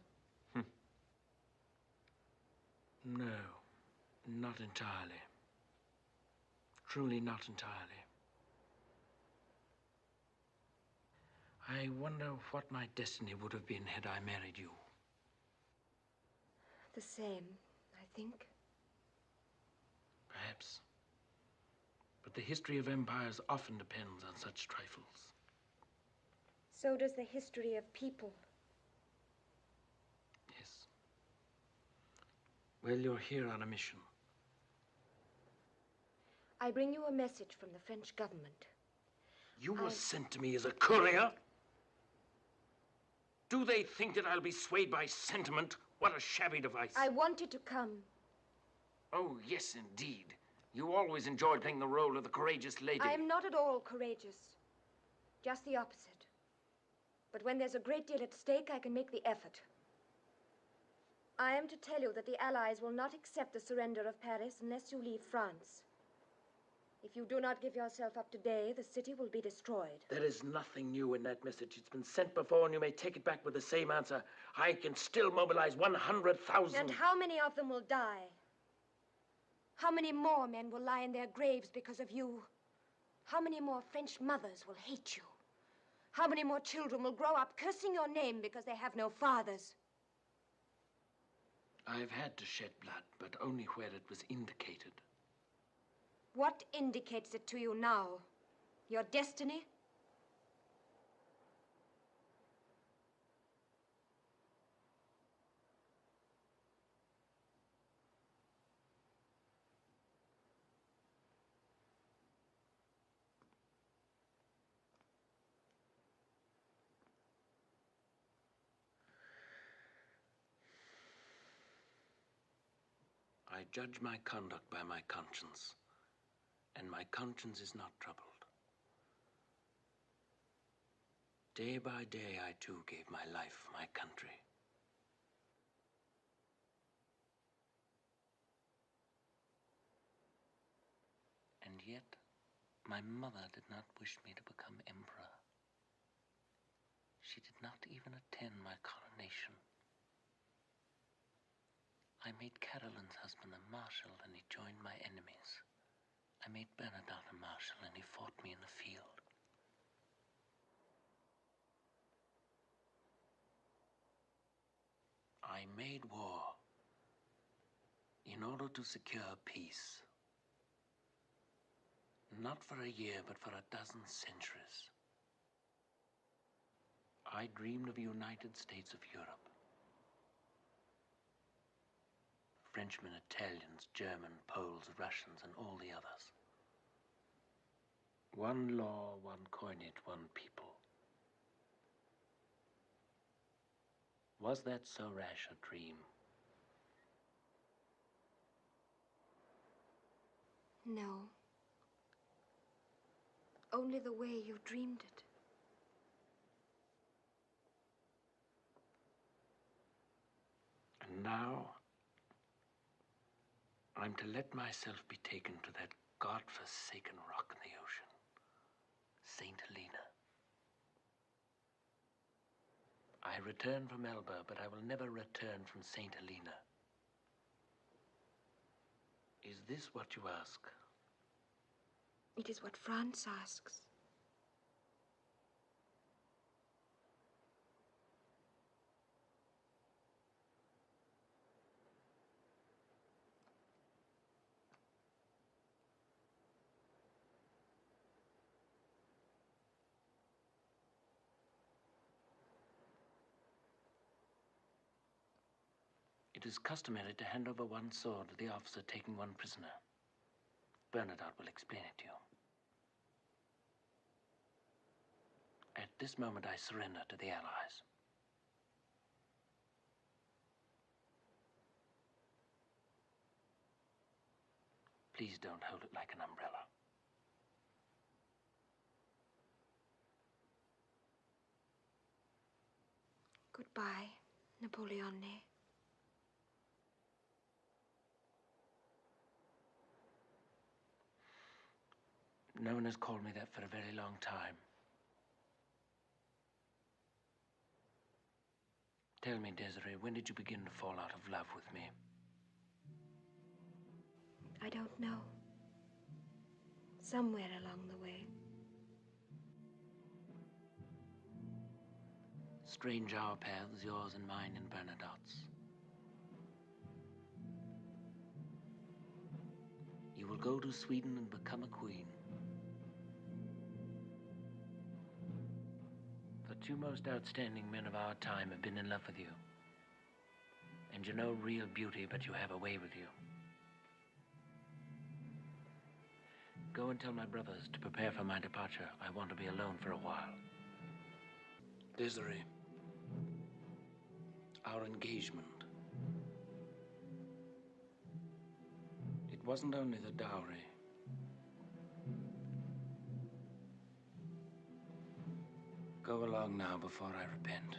No, not entirely. Truly not entirely. I wonder what my destiny would have been had I married you. The same, I think. Perhaps. But the history of empires often depends on such trifles. So does the history of people. Yes. Well, you're here on a mission. I bring you a message from the French government. You were sent to me as a courier? Do they think that I'll be swayed by sentiment? What a shabby device. I wanted to come. Oh, yes, indeed. You always enjoyed playing the role of the courageous lady. I am not at all courageous. Just the opposite. But when there's a great deal at stake, I can make the effort. I am to tell you that the Allies will not accept the surrender of Paris unless you leave France. If you do not give yourself up today, the city will be destroyed. There is nothing new in that message. It's been sent before, and you may take it back with the same answer. I can still mobilize 100,000. And how many of them will die? How many more men will lie in their graves because of you? How many more French mothers will hate you? How many more children will grow up cursing your name because they have no fathers? I've had to shed blood, but only where it was indicated. What indicates it to you now? Your destiny? I judge my conduct by my conscience, and my conscience is not troubled. Day by day, I too gave my life for my country. And yet, my mother did not wish me to become emperor. She did not even attend my coronation. I made Caroline's husband a marshal, and he joined my enemies. I made Bernadotte a marshal, and he fought me in the field. I made war in order to secure peace. Not for a year, but for a dozen centuries. I dreamed of the United States of Europe. Frenchmen, Italians, German, Poles, Russians, and all the others. One law, one coinage, one people. Was that so rash a dream? No. Only the way you dreamed it. And now, I'm to let myself be taken to that God-forsaken rock in the ocean, St. Helena. I return from Elba, but I will never return from St. Helena. Is this what you ask? It is what France asks. It is customary to hand over one sword to the officer taking one prisoner. Bernadotte will explain it to you. At this moment, I surrender to the Allies. Please don't hold it like an umbrella. Goodbye, Napoleone. No one has called me that for a very long time. Tell me, Désirée, when did you begin to fall out of love with me? I don't know. Somewhere along the way. Strange our paths, yours and mine and Bernadotte's. You will go to Sweden and become a queen. The two most outstanding men of our time have been in love with you. And you know real beauty, but you have a way with you. Go and tell my brothers to prepare for my departure. I want to be alone for a while. Désirée, our engagement. It wasn't only the dowry. Go along now before I repent.